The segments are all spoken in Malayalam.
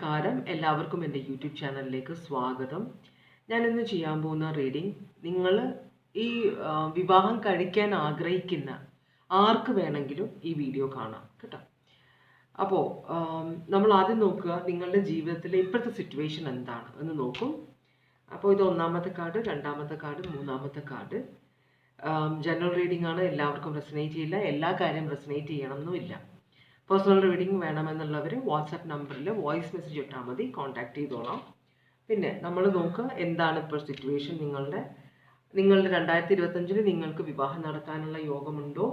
നമസ്കാരം, എല്ലാവർക്കും എൻ്റെ യൂട്യൂബ് ചാനലിലേക്ക് സ്വാഗതം. ഞാനിന്ന് ചെയ്യാൻ പോകുന്ന റീഡിംഗ് നിങ്ങൾ ഈ വിവാഹം കഴിക്കാൻ ആഗ്രഹിക്കുന്ന ആർക്ക് വേണമെങ്കിലും ഈ വീഡിയോ കാണാം കേട്ടോ. അപ്പോൾ നമ്മൾ ആദ്യം നോക്കുക നിങ്ങളുടെ ജീവിതത്തിലെ ഇപ്പോഴത്തെ സിറ്റുവേഷൻ എന്താണ് എന്ന് നോക്കും. അപ്പോൾ ഇത് ഒന്നാമത്തെ കാർഡ്, രണ്ടാമത്തെ കാർഡ്, മൂന്നാമത്തെ കാർഡ്. ജനറൽ റീഡിംഗ് ആണ്, എല്ലാവർക്കും റെസനേറ്റ് ചെയ്യില്ല, എല്ലാ കാര്യം റെസനേറ്റ് ചെയ്യണമെന്നുമില്ല. പേഴ്സണൽ റീഡിംഗ് വേണമെന്നുള്ളവർ വാട്സാപ്പ് നമ്പറിൽ വോയിസ് മെസ്സേജ് ഇട്ടാൽ മതി, കോൺടാക്ട് ചെയ്തോളാം. പിന്നെ നമ്മൾ നോക്കുക എന്താണ് ഇപ്പോൾ സിറ്റുവേഷൻ. നിങ്ങളുടെ 2025 നിങ്ങൾക്ക് വിവാഹം നടത്താനുള്ള യോഗമുണ്ടോ,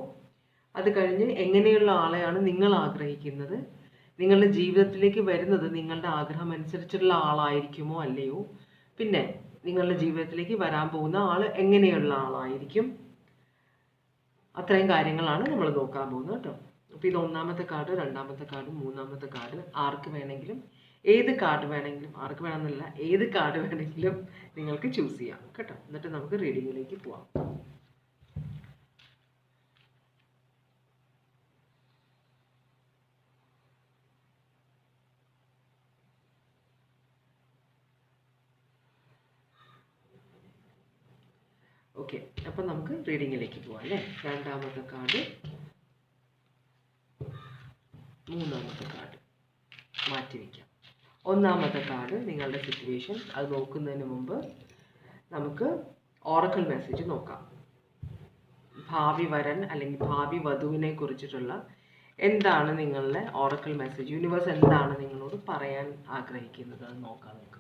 അത് കഴിഞ്ഞ് എങ്ങനെയുള്ള ആളെയാണ് നിങ്ങൾ ആഗ്രഹിക്കുന്നത്, നിങ്ങളുടെ ജീവിതത്തിലേക്ക് വരുന്നത് നിങ്ങളുടെ ആഗ്രഹം അനുസരിച്ചുള്ള ആളായിരിക്കുമോ അല്ലയോ, പിന്നെ നിങ്ങളുടെ ജീവിതത്തിലേക്ക് വരാൻ പോകുന്ന ആൾ എങ്ങനെയുള്ള ആളായിരിക്കും, അത്രയും കാര്യങ്ങളാണ് നമ്മൾ നോക്കാൻ പോകുന്നത് കേട്ടോ. അപ്പോൾ ഇത് ഒന്നാമത്തെ കാർഡ്, രണ്ടാമത്തെ കാർഡ്, മൂന്നാമത്തെ കാർഡ്. ആർക്ക് വേണമെങ്കിലും ഏത് കാർഡ് വേണമെങ്കിലും, ആർക്ക് വേണമെന്നില്ല, ഏത് കാർഡ് വേണമെങ്കിലും നിങ്ങൾക്ക് ചൂസ് ചെയ്യാം കേട്ടോ. എന്നിട്ട് നമുക്ക് റീഡിങ്ങിലേക്ക് പോവാം. ഓക്കെ, അപ്പം നമുക്ക് റീഡിങ്ങിലേക്ക് പോവാം അല്ലേ. രണ്ടാമത്തെ കാർഡ്, മൂന്നാമത്തെ കാർഡ് മാറ്റിവെക്കാം. ഒന്നാമത്തെ കാർഡ് നിങ്ങളുടെ സിറ്റുവേഷൻ. അത് നോക്കുന്നതിന് മുമ്പ് നമുക്ക് ഓറക്കിൾ മെസ്സേജ് നോക്കാം. ഭാവി വരൻ അല്ലെങ്കിൽ ഭാവി വധുവിനെ കുറിച്ചിട്ടുള്ള എന്താണ് നിങ്ങളുടെ ഓറക്കിൾ മെസ്സേജ്, യൂണിവേഴ്സ് എന്താണ് നിങ്ങളോട് പറയാൻ ആഗ്രഹിക്കുന്നത് അത് നോക്കാം നമുക്ക്.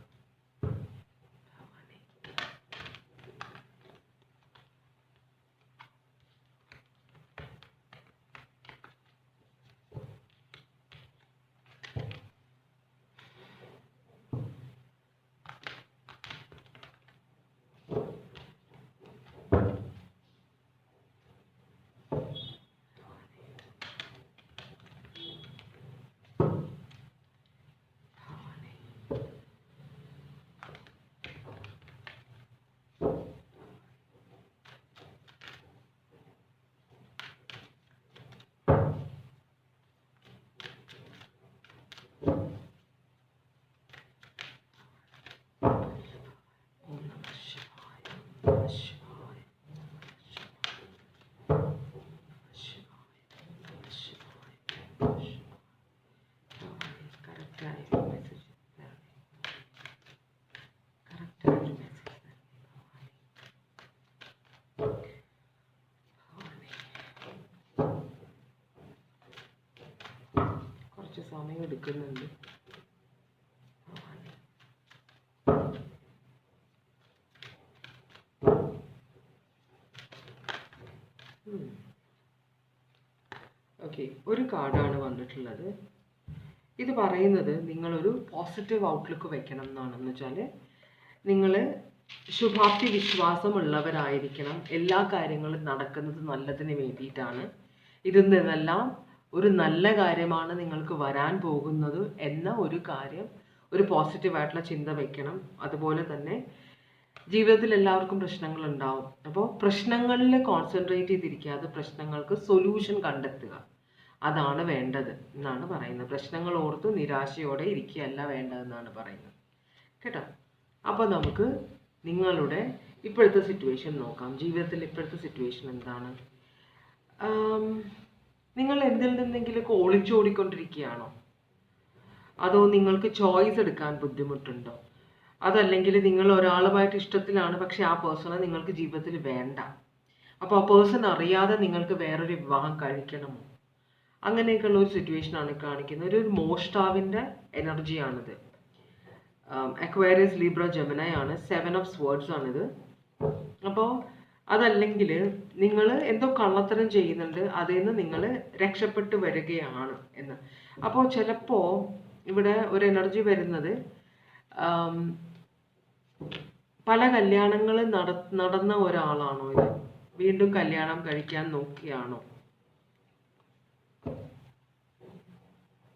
കുറച്ച് സമയം എടുക്കുന്നുണ്ട്. ഓക്കെ, ഒരു കാർഡാണ് വന്നിട്ടുള്ളത്. ഇത് പറയുന്നത് നിങ്ങളൊരു പോസിറ്റീവ് ഔട്ട്ലുക്ക് വെക്കണം എന്നാണ്. എന്ന് വെച്ചാൽ നിങ്ങൾ ശുഭാപ്തി വിശ്വാസമുള്ളവരായിരിക്കണം. എല്ലാ കാര്യങ്ങളും നടക്കുന്നത് നല്ലതിന് വേണ്ടിയിട്ടാണ്. ഇതിൽ നിന്നെല്ലാം ഒരു നല്ല കാര്യമാണ് നിങ്ങൾക്ക് വരാൻ പോകുന്നത് എന്ന ഒരു കാര്യം, ഒരു പോസിറ്റീവായിട്ടുള്ള ചിന്ത വെക്കണം. അതുപോലെ തന്നെ ജീവിതത്തിൽ എല്ലാവർക്കും പ്രശ്നങ്ങൾ ഉണ്ടാവും. അപ്പോൾ പ്രശ്നങ്ങളിൽ കോൺസെൻട്രേറ്റ് ചെയ്തിരിക്കാതെ പ്രശ്നങ്ങൾക്ക് സൊല്യൂഷൻ കണ്ടെത്തുക, അതാണ് വേണ്ടത് എന്നാണ് പറയുന്നത്. പ്രശ്നങ്ങൾ ഓർത്ത് നിരാശയോടെ ഇരിക്കുകയല്ല വേണ്ടതെന്നാണ് പറയുന്നത് കേട്ടോ. അപ്പോൾ നമുക്ക് നിങ്ങളുടെ ഇപ്പോഴത്തെ സിറ്റുവേഷൻ നോക്കാം. ജീവിതത്തിൽ ഇപ്പോഴത്തെ സിറ്റുവേഷൻ എന്താണ്? നിങ്ങൾ എന്തിൽ നിന്നെങ്കിലൊക്കെ ഒളിച്ചോടിക്കൊണ്ടിരിക്കുകയാണോ, അതോ നിങ്ങൾക്ക് ചോയ്സ് എടുക്കാൻ ബുദ്ധിമുട്ടുണ്ടോ, അതല്ലെങ്കിൽ നിങ്ങൾ ഒരാളുമായിട്ട് ഇഷ്ടത്തിലാണ് പക്ഷെ ആ പേഴ്സണെ നിങ്ങൾക്ക് ജീവിതത്തിൽ വേണ്ട, അപ്പോൾ ആ പേഴ്സൺ അറിയാതെ നിങ്ങൾക്ക് വേറൊരു വിവാഹം കഴിക്കണമോ, അങ്ങനെയൊക്കെയുള്ള ഒരു സിറ്റുവേഷനാണ് കാണിക്കുന്നത്. ഒരു മോഷ്ടാവിൻ്റെ എനർജിയാണിത്. അക്വേറിയസ്, ലീബ്ര, ജെമിനി ആണ്. 7 ഓഫ് സ്വേർഡ്സ് ആണിത്. അപ്പോൾ അതല്ലെങ്കിൽ നിങ്ങൾ എന്തോ കള്ളത്തരം ചെയ്യുന്നുണ്ട്, അതിൽ നിന്ന് നിങ്ങൾ രക്ഷപ്പെട്ടു വരികയാണ് എന്ന്. അപ്പോൾ ചിലപ്പോൾ ഇവിടെ ഒരു എനർജി വരുന്നത് പല കല്യാണങ്ങൾ നടന്ന ഒരാളാണോ ഇത്, വീണ്ടും കല്യാണം കഴിക്കാൻ നോക്കിയാണോ,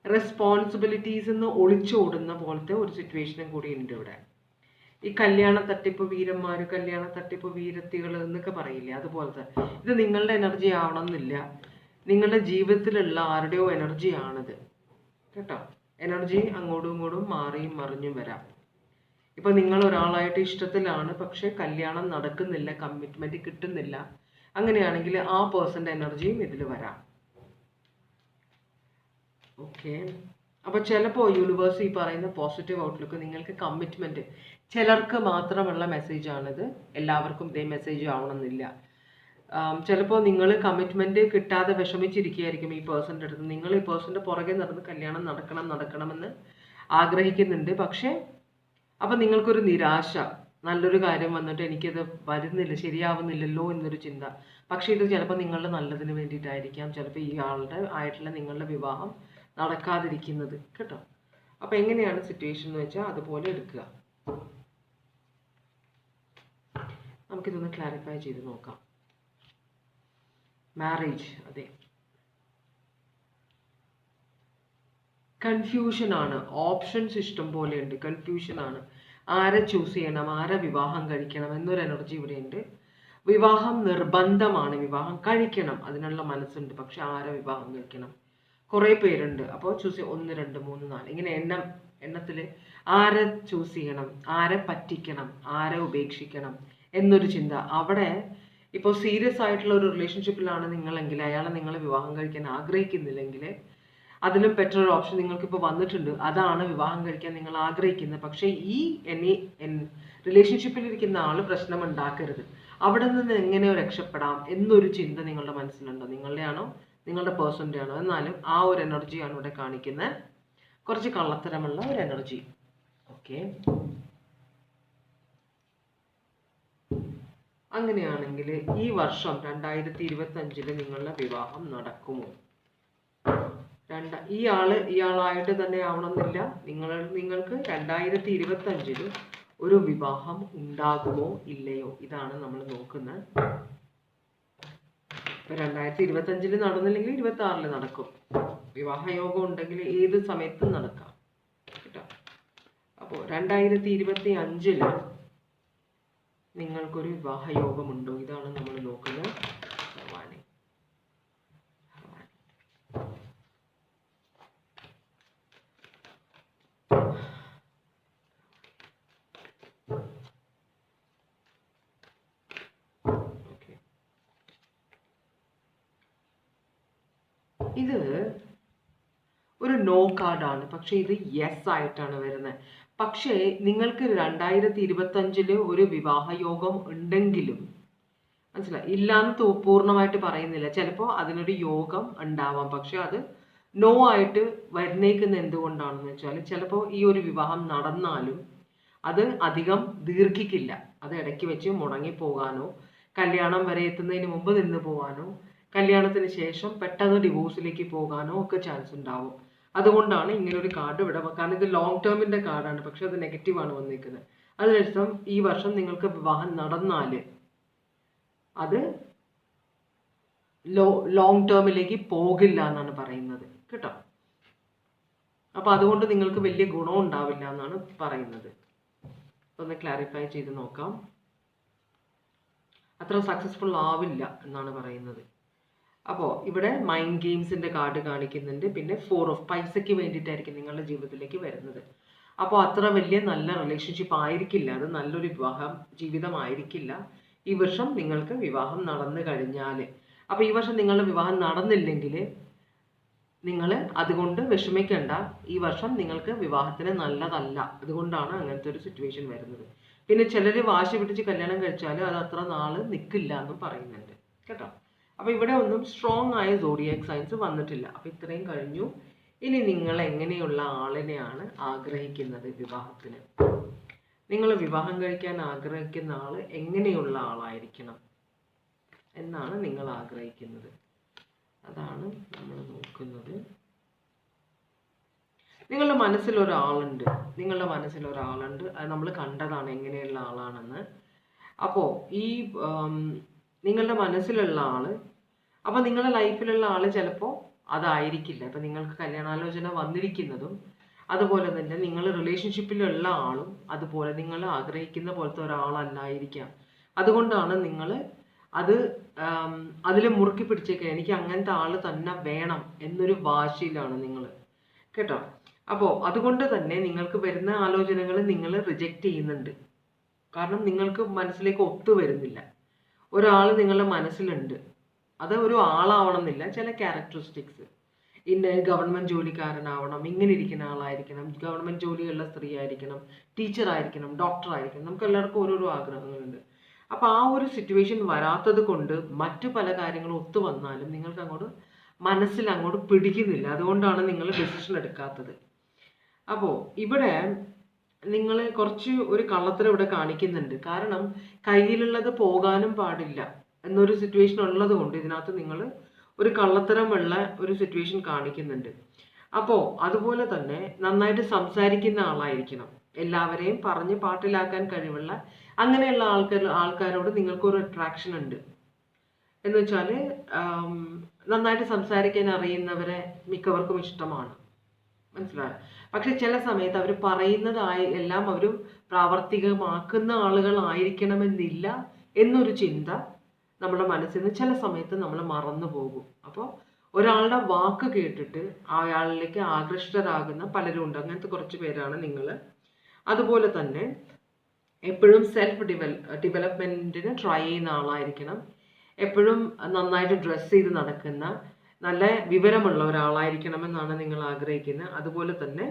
റെസ്പോൺസിബിലിറ്റീസ് നിന്ന് ഒളിച്ചോടുന്ന പോലത്തെ ഒരു സിറ്റുവേഷനും കൂടി ഉണ്ട് ഇവിടെ. ഈ കല്യാണ തട്ടിപ്പ് വീരന്മാർ, കല്യാണ തട്ടിപ്പ് വീരത്തികൾ എന്നൊക്കെ പറയില്ലേ, അതുപോലത്തെ. ഇത് നിങ്ങളുടെ എനർജി ആവണമെന്നില്ല, നിങ്ങളുടെ ജീവിതത്തിലുള്ള ആരുടെയോ എനർജിയാണിത് കേട്ടോ. എനർജി അങ്ങോട്ടും ഇങ്ങോട്ടും മാറിയും മറിഞ്ഞും വരാം. ഇപ്പം നിങ്ങൾ ഒരാളായിട്ട് ഇഷ്ടത്തിലാണ്, പക്ഷെ കല്യാണം നടക്കുന്നില്ല, കമ്മിറ്റ്മെൻറ്റ് കിട്ടുന്നില്ല, അങ്ങനെയാണെങ്കിൽ ആ പേഴ്സൻ്റെ എനർജിയും ഇതിൽ വരാം. ഓക്കെ. അപ്പോൾ ചിലപ്പോൾ യൂണിവേഴ്സ് ഈ പറയുന്ന പോസിറ്റീവ് ഔട്ട്ലുക്ക് നിങ്ങൾക്ക് കമ്മിറ്റ്മെൻറ്റ്, ചിലർക്ക് മാത്രമുള്ള മെസ്സേജാണിത്, എല്ലാവർക്കും ഇതേ മെസ്സേജ് ആവണമെന്നില്ല. ചിലപ്പോൾ നിങ്ങൾ കമ്മിറ്റ്മെൻറ്റ് കിട്ടാതെ വിഷമിച്ചിരിക്കുകയായിരിക്കും ഈ പേഴ്സൻ്റെ അടുത്ത്. നിങ്ങൾ ഈ പേഴ്സൻ്റെ പുറകെ നടന്ന് കല്യാണം നടക്കണമെന്ന് ആഗ്രഹിക്കുന്നുണ്ട്. പക്ഷേ അപ്പം നിങ്ങൾക്കൊരു നിരാശ, നല്ലൊരു കാര്യം വന്നിട്ട് എനിക്കത് വരുന്നില്ല, ശരിയാവുന്നില്ലല്ലോ എന്നൊരു ചിന്ത. പക്ഷേ ഇത് ചിലപ്പോൾ നിങ്ങളുടെ നല്ലതിന് വേണ്ടിയിട്ടായിരിക്കാം, ചിലപ്പോൾ ഈ ആയിട്ടുള്ള നിങ്ങളുടെ വിവാഹം നടക്കാതിരിക്കുന്നത് കേട്ടോ. അപ്പം എങ്ങനെയാണ് സിറ്റുവേഷൻ എന്ന് വെച്ചാൽ അതുപോലെ എടുക്കുക. നമുക്കിതൊന്ന് ക്ലാരിഫൈ ചെയ്ത് നോക്കാം. മാരേജ്, അതെ, കൺഫ്യൂഷനാണ്. ഓപ്ഷൻസ് ഇഷ്ടം പോലെയുണ്ട്, കൺഫ്യൂഷനാണ്. ആരെ ചൂസ് ചെയ്യണം, ആരെ വിവാഹം കഴിക്കണം എന്നൊരു എനർജി ഇവിടെയുണ്ട്. വിവാഹം നിർബന്ധമാണ്, വിവാഹം കഴിക്കണം, അതിനുള്ള മനസ്സുണ്ട്. പക്ഷെ ആരെ വിവാഹം കഴിക്കണം, കുറേ പേരുണ്ട്. അപ്പോൾ ചൂസ് 1 2 3 4 ഇങ്ങനെ എണ്ണത്തിൽ ആരെ ചൂസ് ചെയ്യണം, ആരെ പറ്റിക്കണം, ആരെ ഉപേക്ഷിക്കണം എന്നൊരു ചിന്ത. അവിടെ ഇപ്പോൾ സീരിയസ് ആയിട്ടുള്ള ഒരു റിലേഷൻഷിപ്പിലാണ് നിങ്ങളെങ്കിൽ, അയാളെ നിങ്ങളെ വിവാഹം കഴിക്കാൻ ആഗ്രഹിക്കുന്നില്ലെങ്കിൽ അതിലും ബെറ്റർ ഒരു ഓപ്ഷൻ നിങ്ങൾക്കിപ്പോൾ വന്നിട്ടുണ്ട്. അതാണ് വിവാഹം കഴിക്കാൻ നിങ്ങൾ ആഗ്രഹിക്കുന്നത്. പക്ഷേ ഈ റിലേഷൻഷിപ്പിലിരിക്കുന്ന ആൾ പ്രശ്നം ഉണ്ടാക്കരുത്, അവിടെ നിന്ന് എങ്ങനെ രക്ഷപ്പെടാം എന്നൊരു ചിന്ത നിങ്ങളുടെ മനസ്സിലുണ്ടോ? നിങ്ങളുടെയാണോ നിങ്ങളുടെ പേഴ്സൻ്റെ ആണോ? എന്നാലും ആ ഒരു എനർജിയാണ് ഇവിടെ കാണിക്കുന്നത്, കുറച്ച് കള്ളത്തരമുള്ള ഒരു എനർജി. ഓക്കെ. അങ്ങനെയാണെങ്കിൽ ഈ വർഷം 2025 നിങ്ങളുടെ വിവാഹം നടക്കുമോ? ഇയാളായിട്ട് തന്നെ ആവണമെന്നില്ല, നിങ്ങൾക്ക് 2025 ഒരു വിവാഹം ഉണ്ടാകുമോ ഇല്ലയോ, ഇതാണ് നമ്മൾ നോക്കുന്നത്. ഇപ്പം 2025 നടന്നില്ലെങ്കിൽ 26 നടക്കും. വിവാഹയോഗം ഉണ്ടെങ്കിൽ ഏത് സമയത്തും നടക്കാം കേട്ടോ. അപ്പോൾ 2025 നിങ്ങൾക്കൊരു വിവാഹയോഗമുണ്ടോ, ഇതാണ് നമ്മൾ നോക്കുന്നത്. ഭഗവാനെ, ഇത് ഒരു നോ കാർഡാണ്, പക്ഷെ ഇത് യെസ് ആയിട്ടാണ് വരുന്നത്. പക്ഷേ നിങ്ങൾക്ക് 2025 ഒരു വിവാഹയോഗം ഉണ്ടെങ്കിലും, മനസ്സിലായി, ഇല്ലാന്ന് പൂർണ്ണമായിട്ട് പറയുന്നില്ല, ചിലപ്പോൾ അതിനൊരു യോഗം ഉണ്ടാവാം. പക്ഷെ അത് നോ ആയിട്ട് വരുന്നേക്കുന്ന എന്തുകൊണ്ടാണെന്ന് വെച്ചാൽ, ചിലപ്പോൾ ഈ ഒരു വിവാഹം നടന്നാലും അത് അധികം ദീർഘിക്കില്ല, അത് ഇടയ്ക്ക് വെച്ച് മുടങ്ങിപ്പോകാനോ, കല്യാണം വരെ എത്തുന്നതിന് മുമ്പ് നിന്ന് പോകാനോ, കല്യാണത്തിന് ശേഷം പെട്ടെന്ന് ഡിവോഴ്സിലേക്ക് പോകാനോ ഒക്കെ ചാൻസ് ഉണ്ടാവും. അതുകൊണ്ടാണ് ഇങ്ങനെ ഒരു കാർഡ് ഇവിടെ, കാരണം ഇത് ലോങ് ടേമിൻ്റെ കാർഡാണ്, പക്ഷെ അത് നെഗറ്റീവാണ് വന്നിരിക്കുന്നത്. അതിനർത്ഥം ഈ വർഷം നിങ്ങൾക്ക് വിവാഹം നടന്നാൽ അത് ലോങ് ടേമിലേക്ക് പോകില്ല എന്നാണ് പറയുന്നത് കേട്ടോ. അപ്പം അതുകൊണ്ട് നിങ്ങൾക്ക് വലിയ ഗുണം ഉണ്ടാവില്ല എന്നാണ് പറയുന്നത്. ഒന്ന് ക്ലാരിഫൈ ചെയ്ത് നോക്കാം. അത്ര സക്സസ്ഫുൾ ആവില്ല എന്നാണ് പറയുന്നത്. അപ്പോൾ ഇവിടെ മൈൻഡ് ഗെയിംസിൻ്റെ കാർഡ് കാണിക്കുന്നുണ്ട്. പിന്നെ 4 ഓഫ് പൈസയ്ക്ക് വേണ്ടിയിട്ടായിരിക്കും നിങ്ങളുടെ ജീവിതത്തിലേക്ക് വരുന്നത്. അപ്പോൾ അത്ര വലിയ നല്ല റിലേഷൻഷിപ്പ് ആയിരിക്കില്ല, അത് നല്ലൊരു വിവാഹം ജീവിതമായിരിക്കില്ല ഈ വർഷം നിങ്ങൾക്ക് വിവാഹം നടന്നു കഴിഞ്ഞാൽ. അപ്പോൾ ഈ വർഷം നിങ്ങളുടെ വിവാഹം നടന്നില്ലെങ്കിൽ നിങ്ങൾ അതുകൊണ്ട് വിഷമിക്കേണ്ട. ഈ വർഷം നിങ്ങൾക്ക് വിവാഹത്തിന് നല്ലതല്ല, അതുകൊണ്ടാണ് അങ്ങനത്തെ ഒരു സിറ്റുവേഷൻ വരുന്നത്. പിന്നെ ചിലർ വാശി പിടിച്ച് കല്യാണം കഴിച്ചാൽ അത് അത്ര നാൾ നിൽക്കില്ല എന്നും പറയുന്നുണ്ട് കേട്ടോ. അപ്പോൾ ഇവിടെ ഒന്നും സ്ട്രോങ് ആയ സോഡിയാക് സൈൻസ് വന്നിട്ടില്ല. അപ്പോൾ ഇത്രയും കഴിഞ്ഞു. ഇനി നിങ്ങൾ എങ്ങനെയുള്ള ആളിനെയാണ് ആഗ്രഹിക്കുന്നത് വിവാഹത്തിന്? നിങ്ങൾ വിവാഹം കഴിക്കാൻ ആഗ്രഹിക്കുന്ന ആൾ എങ്ങനെയുള്ള ആളായിരിക്കണം എന്നാണ് നിങ്ങൾ ആഗ്രഹിക്കുന്നത്? അതാണ് നമ്മൾ നോക്കുന്നത്. നിങ്ങളുടെ മനസ്സിലൊരാളുണ്ട്, അത് നമ്മൾ കണ്ടതാണ് എങ്ങനെയുള്ള ആളാണെന്ന്. അപ്പോൾ ഈ നിങ്ങളുടെ മനസ്സിലുള്ള ആൾ, അപ്പോൾ നിങ്ങളുടെ ലൈഫിലുള്ള ആൾ ചിലപ്പോൾ അതായിരിക്കില്ല. ഇപ്പം നിങ്ങൾക്ക് കല്യാണാലോചന വന്നിരിക്കുന്നതും അതുപോലെ തന്നെ നിങ്ങൾ റിലേഷൻഷിപ്പിലുള്ള ആളും അതുപോലെ നിങ്ങൾ ആഗ്രഹിക്കുന്ന പോലത്തെ ഒരാളല്ലായിരിക്കാം. അതുകൊണ്ടാണ് നിങ്ങൾ അതിൽ മുറുക്കി പിടിച്ചേക്കുക, എനിക്ക് അങ്ങനത്തെ ആൾ തന്നെ വേണം എന്നൊരു വാശിയിലാണ് നിങ്ങൾ കേട്ടോ. അപ്പോൾ അതുകൊണ്ട് തന്നെ നിങ്ങൾക്ക് വരുന്ന ആലോചനകൾ നിങ്ങൾ റിജക്റ്റ് ചെയ്യുന്നുണ്ട്. കാരണം നിങ്ങൾക്ക് മനസ്സിലേക്ക് ഒത്തു വരുന്നില്ല. ഒരാൾ നിങ്ങളുടെ മനസ്സിലുണ്ട്. അത് ഒരു ആളാവണമെന്നില്ല, ചില ക്യാരക്ടറിസ്റ്റിക്സ്. ഇന്ന ഗവൺമെൻറ് ജോലിക്കാരനാവണം, ഇങ്ങനെ ഇരിക്കുന്ന ആളായിരിക്കണം, ഗവൺമെൻറ് ജോലിയുള്ള സ്ത്രീ ആയിരിക്കണം, ടീച്ചർ ആയിരിക്കണം, ഡോക്ടർ ആയിരിക്കണം. നമുക്ക് എല്ലാവർക്കും ഓരോരോ ആഗ്രഹങ്ങളുണ്ട്. അപ്പോൾ ആ ഒരു സിറ്റുവേഷൻ വരാത്തത് കൊണ്ട് മറ്റു പല കാര്യങ്ങളും ഒത്തു വന്നാലും നിങ്ങൾക്ക് അങ്ങോട്ട് മനസ്സിൽ അങ്ങോട്ട് പിടിക്കുന്നില്ല. അതുകൊണ്ടാണ് നിങ്ങൾ ഡിസിഷൻ എടുക്കാത്തത്. അപ്പോൾ ഇവിടെ നിങ്ങൾ കുറച്ച് ഒരു കള്ളത്തരം ഇവിടെ കാണിക്കുന്നുണ്ട്. കാരണം കയ്യിലുള്ളത് പോകാനും പാടില്ല എന്നൊരു സിറ്റുവേഷൻ ഉള്ളത് കൊണ്ട് ഇതിനകത്ത് നിങ്ങൾ ഒരു കള്ളത്തരമുള്ള ഒരു സിറ്റുവേഷൻ കാണിക്കുന്നുണ്ട്. അപ്പോൾ അതുപോലെ തന്നെ നന്നായിട്ട് സംസാരിക്കുന്ന ആളായിരിക്കണം. എല്ലാവരെയും പറഞ്ഞ് പാട്ടിലാക്കാൻ കഴിവുള്ള അങ്ങനെയുള്ള ആൾക്കാരോട് നിങ്ങൾക്കൊരു അട്രാക്ഷൻ ഉണ്ട്. എന്ന് വെച്ചാൽ നന്നായിട്ട് സംസാരിക്കാൻ അറിയുന്നവരെ മിക്കവർക്കും ഇഷ്ടമാണ്. മനസ്സിലായോ? പക്ഷെ ചില സമയത്ത് അവർ പറയുന്നതായി എല്ലാം അവർ പ്രാവർത്തികമാക്കുന്ന ആളുകളായിരിക്കണമെന്നില്ല എന്നൊരു ചിന്ത നമ്മുടെ മനസ്സിൽ നിന്ന് ചില സമയത്ത് നമ്മൾ മറന്നു പോകും. അപ്പോൾ ഒരാളുടെ വാക്ക് കേട്ടിട്ട് അയാളിലേക്ക് ആകൃഷ്ടരാകുന്ന പലരും ഉണ്ട്. അങ്ങനത്തെ കുറച്ച് പേരാണ് നിങ്ങൾ. അതുപോലെ തന്നെ എപ്പോഴും സെൽഫ് ഡെവലപ്മെൻറ്റിന് ട്രൈ ചെയ്യുന്ന ആളായിരിക്കണം. എപ്പോഴും നന്നായിട്ട് ഡ്രസ്സ് ചെയ്ത് നടക്കുന്ന നല്ല വിവരമുള്ള ഒരാളായിരിക്കണമെന്നാണ് നിങ്ങൾ ആഗ്രഹിക്കുന്നത്. അതുപോലെ തന്നെ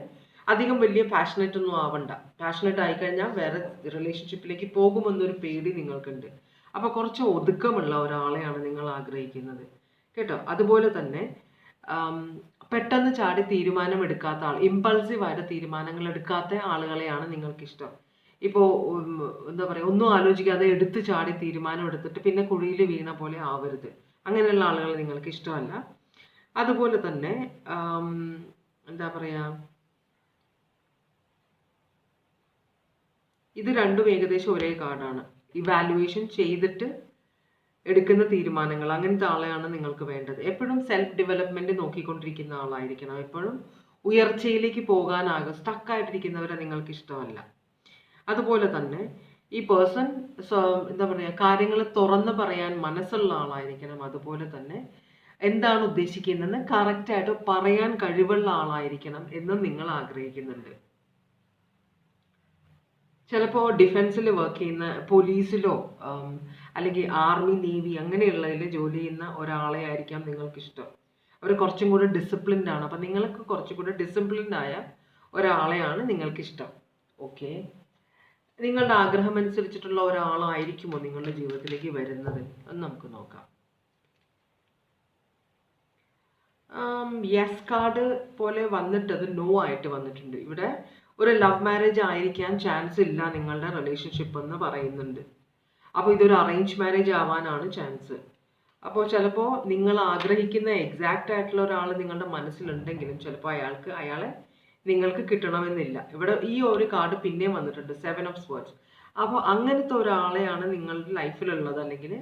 അധികം വലിയ പാഷനറ്റ് ഒന്നും ആവണ്ട. പാഷനറ്റ് ആയിക്കഴിഞ്ഞാൽ വേറെ റിലേഷൻഷിപ്പിലേക്ക് പോകുമെന്നൊരു പേടി നിങ്ങൾക്കുണ്ട്. അപ്പോൾ കുറച്ച് ഒതുക്കമുള്ള ഒരാളെയാണ് നിങ്ങൾ ആഗ്രഹിക്കുന്നത്, കേട്ടോ. അതുപോലെ തന്നെ പെട്ടെന്ന് ചാടി തീരുമാനമെടുക്കാത്ത ആൾ, ഇമ്പൾസീവായിട്ട് തീരുമാനങ്ങൾ എടുക്കാത്ത ആളുകളെയാണ് നിങ്ങൾക്കിഷ്ടം. ഇപ്പോൾ എന്താ പറയുക, ഒന്നും ആലോചിക്കാതെ എടുത്ത് ചാടി തീരുമാനം എടുത്തിട്ട് പിന്നെ കുഴിയിൽ വീണ പോലെ ആവരുത്. അങ്ങനെയുള്ള ആളുകൾ നിങ്ങൾക്ക് ഇഷ്ടമല്ല. അതുപോലെ തന്നെ എന്താ പറയുക, ഇത് രണ്ടും ഏകദേശം ഒരേ കാർഡാണ്. ഇവാലുവേഷൻ ചെയ്തിട്ട് എടുക്കുന്ന തീരുമാനങ്ങൾ, അങ്ങനത്തെ ആളെയാണ് നിങ്ങൾക്ക് വേണ്ടത്. എപ്പോഴും സെൽഫ് ഡെവലപ്മെന്റ് നോക്കിക്കൊണ്ടിരിക്കുന്ന ആളായിരിക്കണം. എപ്പോഴും ഉയർച്ചയിലേക്ക് പോകാനാകും. സ്റ്റക്കായിട്ടിരിക്കുന്നവരെ നിങ്ങൾക്ക് ഇഷ്ടമല്ല. അതുപോലെ തന്നെ ഈ പേഴ്സൺ എന്താ പറയുക, കാര്യങ്ങൾ തുറന്ന് പറയാൻ മനസ്സുള്ള ആളായിരിക്കണം. അതുപോലെ തന്നെ എന്താണ് ഉദ്ദേശിക്കുന്നതെന്ന് കറക്റ്റായിട്ട് പറയാൻ കഴിവുള്ള ആളായിരിക്കണം എന്നും നിങ്ങൾ ആഗ്രഹിക്കുന്നുണ്ട്. ചിലപ്പോൾ ഡിഫൻസിൽ വർക്ക് ചെയ്യുന്ന, പോലീസിലോ അല്ലെങ്കിൽ ആർമി, നേവി അങ്ങനെയുള്ളതിൽ ജോലി ചെയ്യുന്ന ഒരാളെ ആയിരിക്കാം നിങ്ങൾക്കിഷ്ടം. അവർ കുറച്ചും കൂടെ ഡിസിപ്ലിൻഡ് ആണ്. അപ്പം നിങ്ങൾക്ക് കുറച്ചും കൂടെ ഡിസിപ്ലിൻഡ് ആയ ഒരാളെയാണ് നിങ്ങൾക്കിഷ്ടം. ഓക്കെ, നിങ്ങളുടെ ആഗ്രഹം അനുസരിച്ചിട്ടുള്ള ഒരാളായിരിക്കുമോ നിങ്ങളുടെ ജീവിതത്തിലേക്ക് വരുന്നത് എന്ന് നമുക്ക് നോക്കാം. യെസ് കാർഡ് പോലെ വന്നിട്ടത് നോ ആയിട്ട് വന്നിട്ടുണ്ട്. ഇവിടെ ഒരു ലവ് മാരേജ് ആയിരിക്കാൻ ചാൻസ് ഇല്ല നിങ്ങളുടെ റിലേഷൻഷിപ്പ് എന്ന് പറയുന്നുണ്ട്. അപ്പോൾ ഇതൊരു അറേഞ്ച് മാരേജ് ആവാനാണ് ചാൻസ്. അപ്പോൾ ചിലപ്പോൾ നിങ്ങൾ ആഗ്രഹിക്കുന്ന എക്സാക്റ്റ് ആയിട്ടുള്ള ഒരാൾ നിങ്ങളുടെ മനസ്സിലുണ്ടെങ്കിലും ചിലപ്പോൾ അയാളെ നിങ്ങൾക്ക് കിട്ടണമെന്നില്ല. ഇവിടെ ഈ ഒരു കാർഡ് പിന്നെയും വന്നിട്ടുണ്ട്, 7 of Swords. അപ്പോൾ അങ്ങനത്തെ ഒരാളെയാണ് നിങ്ങളുടെ ലൈഫിലുള്ളത്. അല്ലെങ്കിൽ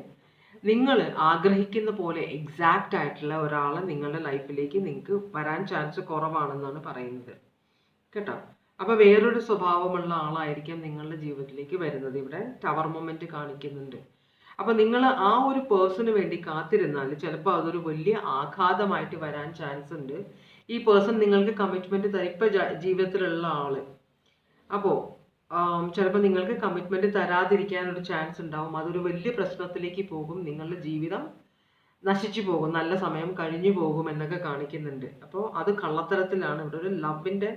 നിങ്ങൾ ആഗ്രഹിക്കുന്ന പോലെ എക്സാക്റ്റ് ആയിട്ടുള്ള ഒരാളെ നിങ്ങളുടെ ലൈഫിലേക്ക് നിങ്ങൾക്ക് വരാൻ ചാൻസ് കുറവാണെന്നാണ് പറയുന്നത്, കേട്ടോ. അപ്പോൾ വേറൊരു സ്വഭാവമുള്ള ആളായിരിക്കാം നിങ്ങളുടെ ജീവിതത്തിലേക്ക് വരുന്നത്. ഇവിടെ ടവർ മൊമെന്റ് കാണിക്കുന്നുണ്ട്. അപ്പോൾ നിങ്ങൾ ആ ഒരു പേഴ്സണിന് വേണ്ടി കാത്തിരുന്നാൽ ചിലപ്പോൾ അതൊരു വലിയ ആഘാതമായിട്ട് വരാൻ ചാൻസ് ഉണ്ട്. ഈ പേഴ്സൺ നിങ്ങൾക്ക് കമ്മിറ്റ്മെന്റ് തരും. ഇപ്പം ജീവിതത്തിലുള്ള ആള് അപ്പോൾ ചിലപ്പോൾ നിങ്ങൾക്ക് കമ്മിറ്റ്മെന്റ് തരാതിരിക്കാനൊരു ചാൻസ് ഉണ്ടാവും. അതൊരു വലിയ പ്രശ്നത്തിലേക്ക് പോകും. നിങ്ങളുടെ ജീവിതം നശിച്ചു പോകും, നല്ല സമയം കഴിഞ്ഞു പോകും എന്നൊക്കെ കാണിക്കുന്നുണ്ട്. അപ്പോൾ അത് കള്ളത്തരത്തിലാണ്. ഇവിടെ ഒരു ലവിൻ്റെ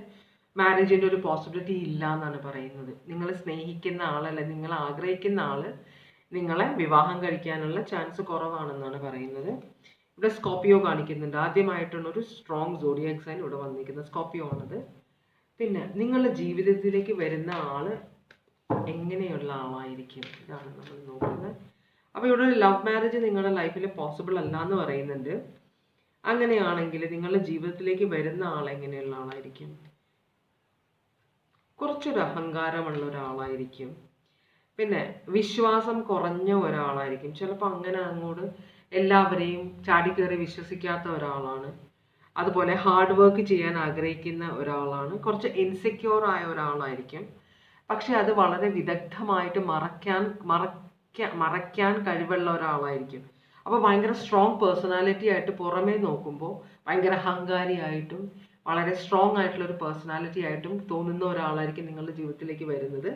മാരേജിൻ്റെ ഒരു പോസിബിലിറ്റി ഇല്ല എന്നാണ് പറയുന്നത്. നിങ്ങൾ സ്നേഹിക്കുന്ന ആളല്ല, നിങ്ങൾ ആഗ്രഹിക്കുന്ന ആള് നിങ്ങളെ വിവാഹം കഴിക്കാനുള്ള ചാൻസ് കുറവാണെന്നാണ് പറയുന്നത്. ഇവിടെ സ്കോർപിയോ കാണിക്കുന്നുണ്ട്. ആദ്യമായിട്ടാണ് ഒരു സ്ട്രോങ് സോഡിയാക് സൈൻ ഇവിടെ വന്നിരിക്കുന്നത്. സ്കോർപിയോ ആണത്. പിന്നെ നിങ്ങളുടെ ജീവിതത്തിലേക്ക് വരുന്ന ആള് എങ്ങനെയുള്ള ആളായിരിക്കും, ഇതാണ് നമ്മൾ നോക്കുന്നത്. അപ്പോൾ ഇവിടെ ഒരു ലവ് മാരേജ് നിങ്ങളുടെ ലൈഫിൽ പോസിബിൾ അല്ല എന്ന് പറയുന്നുണ്ട്. അങ്ങനെയാണെങ്കിൽ നിങ്ങളുടെ ജീവിതത്തിലേക്ക് വരുന്ന ആൾ എങ്ങനെയുള്ള ആളായിരിക്കും? കുറച്ചൊരു അഹങ്കാരമുള്ള ഒരാളായിരിക്കും. പിന്നെ വിശ്വാസം കുറഞ്ഞ ഒരാളായിരിക്കും. ചിലപ്പോൾ അങ്ങനെ അങ്ങോട്ട് എല്ലാവരെയും ചാടിക്കേറി വിശ്വസിക്കാത്ത ഒരാളാണ്. അതുപോലെ ഹാർഡ് വർക്ക് ചെയ്യാൻ ആഗ്രഹിക്കുന്ന ഒരാളാണ്. കുറച്ച് ഇൻസെക്യൂർ ആയ ഒരാളായിരിക്കും. പക്ഷെ അത് വളരെ വിദഗ്ധമായിട്ട് മറയ്ക്കാൻ കഴിവുള്ള ഒരാളായിരിക്കും. അപ്പോൾ ഭയങ്കര സ്ട്രോങ് പേഴ്സണാലിറ്റി ആയിട്ട് പുറമേ നോക്കുമ്പോൾ ഭയങ്കര അഹങ്കാരിയായിട്ടും വളരെ സ്ട്രോങ് ആയിട്ടുള്ള ഒരു പേഴ്സണാലിറ്റി ആയിട്ടും തോന്നുന്ന ഒരാളായിരിക്കും നിങ്ങളുടെ ജീവിതത്തിലേക്ക് വരുന്നത്.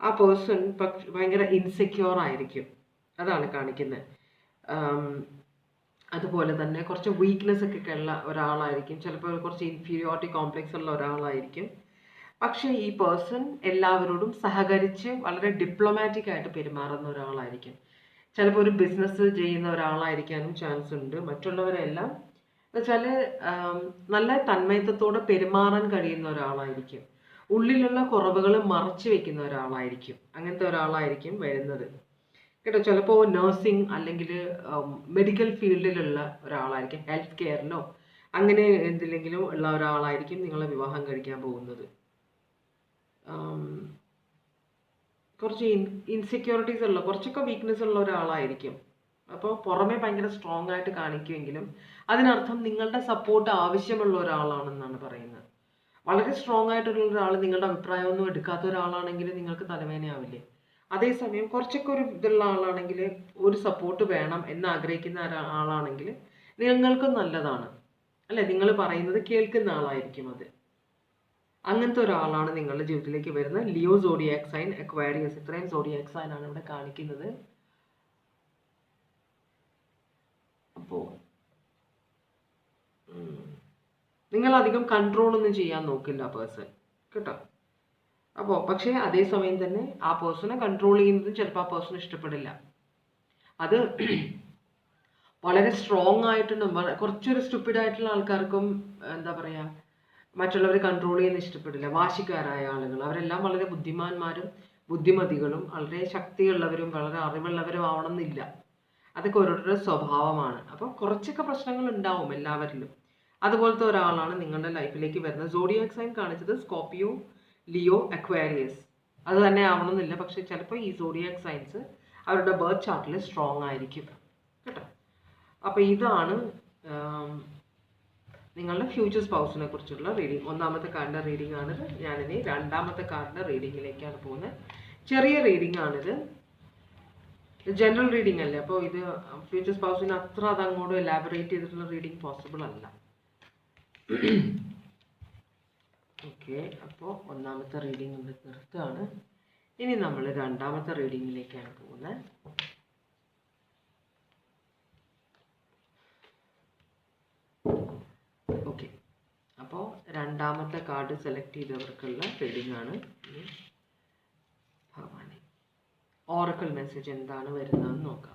ആ പേഴ്സൺ ഭയങ്കര ഇൻസെക്യൂർ ആയിരിക്കും, അതാണ് കാണിക്കുന്നത്. അതുപോലെ തന്നെ കുറച്ച് വീക്ക്നെസ് ഒക്കെ ഉള്ള ഒരാളായിരിക്കും, ചിലപ്പോൾ കുറച്ച് ഇൻഫീരിയോറിറ്റി കോംപ്ലക്സ് ഉള്ള ഒരാളായിരിക്കും. പക്ഷേ ഈ പേഴ്സൺ എല്ലാവരോടും സഹകരിച്ച് വളരെ ഡിപ്ലോമാറ്റിക് ആയിട്ട് പെരുമാറുന്ന ഒരാളായിരിക്കും. ചിലപ്പോൾ ഒരു ബിസിനസ് ചെയ്യുന്ന ഒരാളായിരിക്കാനും ചാൻസ് ഉണ്ട്. മറ്റുള്ളവരെല്ലാം എന്നുവെച്ചാൽ നല്ല തന്മയത്വത്തോടെ പെരുമാറാൻ കഴിയുന്ന ഒരാളായിരിക്കും. ഉള്ളിലുള്ള കുറവുകൾ മറച്ചു വെക്കുന്ന ഒരാളായിരിക്കും. അങ്ങനത്തെ ഒരാളായിരിക്കും വരുന്നത് കേട്ടോ. ചിലപ്പോൾ നഴ്സിംഗ് അല്ലെങ്കിൽ മെഡിക്കൽ ഫീൽഡിലുള്ള ഒരാളായിരിക്കും, ഹെൽത്ത് കെയറിലോ അങ്ങനെ എന്തിലെങ്കിലും ഉള്ള ഒരാളായിരിക്കും നിങ്ങളെ വിവാഹം കഴിക്കാൻ പോകുന്നത്. കുറച്ച് ഇൻസെക്യൂരിറ്റീസ് ഉള്ള, കുറച്ചൊക്കെ വീക്ക്നെസ് ഉള്ള ഒരാളായിരിക്കും. അപ്പോൾ പുറമെ ഭയങ്കര സ്ട്രോങ് ആയിട്ട് കാണിക്കുമെങ്കിലും അതിനർത്ഥം നിങ്ങളുടെ സപ്പോർട്ട് ആവശ്യമുള്ള ഒരാളാണെന്നാണ് പറയുന്നത്. വളരെ സ്ട്രോങ് ആയിട്ടുള്ള ഒരാൾ നിങ്ങളുടെ അഭിപ്രായമൊന്നും എടുക്കാത്ത ഒരാളാണെങ്കിൽ നിങ്ങൾക്ക് തലവേദനയാവില്ലേ? അതേസമയം കുറച്ചൊക്കെ ഒരു ഇതുള്ള ആളാണെങ്കിൽ, ഒരു സപ്പോർട്ട് വേണം എന്ന് ആഗ്രഹിക്കുന്ന ആളാണെങ്കിൽ നിങ്ങൾക്കും നല്ലതാണ് അല്ലേ? നിങ്ങൾ പറയുന്നത് കേൾക്കുന്ന ആളായിരിക്കും അത്. അങ്ങനത്തെ ഒരാളാണ് നിങ്ങളുടെ ജീവിതത്തിലേക്ക് വരുന്നത്. ലിയോ സോഡിയാക് സൈൻ, അക്വാരിയസ്, ഇത്രയും സോഡിയാക് സൈൻ ആണ് ഇവിടെ കാണിക്കുന്നത്. അപ്പോൾ നിങ്ങൾ അധികം കൺട്രോൾ ഒന്നും ചെയ്യാൻ നോക്കില്ല പേഴ്സൺ കേട്ടോ. അപ്പോൾ പക്ഷേ അതേസമയം തന്നെ ആ പേഴ്സണെ കൺട്രോൾ ചെയ്യുന്നതും ചിലപ്പോൾ ആ പേഴ്സൺ ഇഷ്ടപ്പെടില്ല. അത് വളരെ സ്ട്രോങ് ആയിട്ടും കുറച്ചൊരു സ്റ്റുപ്പിഡ് ആയിട്ടുള്ള ആൾക്കാർക്കും എന്താ പറയുക, മറ്റുള്ളവരെ കൺട്രോൾ ചെയ്യുന്ന ഇഷ്ടപ്പെടില്ല. വാശിക്കാരായ ആളുകൾ അവരെല്ലാം വളരെ ബുദ്ധിമാന്മാരും ബുദ്ധിമതികളും വളരെ ശക്തിയുള്ളവരും വളരെ അറിവുള്ളവരും ആവണമെന്നില്ല. അതൊക്കെ ഓരോരുത്തരുടെ സ്വഭാവമാണ്. അപ്പോൾ കുറച്ചൊക്കെ പ്രശ്നങ്ങൾ ഉണ്ടാവും എല്ലാവരിലും. അതുപോലത്തെ ഒരാളാണ് നിങ്ങളുടെ ലൈഫിലേക്ക് വരുന്നത്. സോഡിയാക് സൈൻ കാണിച്ചത് സ്കോർപിയോ, ലിയോ, അക്വാരിയസ്. അത് തന്നെ ആവണമെന്നില്ല, പക്ഷെ ചിലപ്പോൾ ഈ സോഡിയാക് സൈൻസ് അവരുടെ ബർത്ത് ചാർട്ടിൽ സ്ട്രോങ് ആയിരിക്കും കേട്ടോ. അപ്പോൾ ഇതാണ് നിങ്ങളുടെ ഫ്യൂച്ചർ സ്പൗസിനെ കുറിച്ചുള്ള റീഡിങ്. ഒന്നാമത്തെ കാർഡിൻ്റെ റീഡിംഗ് ആണിത്. ഞാനിനി രണ്ടാമത്തെ കാർഡിൻ്റെ റീഡിങ്ങിലേക്കാണ് പോകുന്നത്. ചെറിയ റീഡിംഗ് ആണിത്, ജനറൽ റീഡിംഗ് അല്ലേ. അപ്പോൾ ഇത് ഫ്യൂച്ചർ സ്പൗസിന് അത്ര അതങ്ങോട്ട് എലാബറേറ്റ് ചെയ്തിട്ടുള്ള റീഡിംഗ് പോസിബിൾ അല്ല. ഓക്കെ, അപ്പോൾ ഒന്നാമത്തെ റീഡിംഗ് ഇവിടെ നിർത്തുകയാണ്. ഇനി നമ്മൾ രണ്ടാമത്തെ റീഡിങ്ങിലേക്കാണ് പോകുന്നത്. ഓക്കെ, അപ്പോൾ രണ്ടാമത്തെ കാർഡ് സെലക്ട് ചെയ്തവർക്കുള്ള റീഡിംഗ് ആണ്. ഭഗവാനെ, ഓറക്കിൾ മെസ്സേജ് എന്താണ് വരുന്നതെന്ന് നോക്കാം.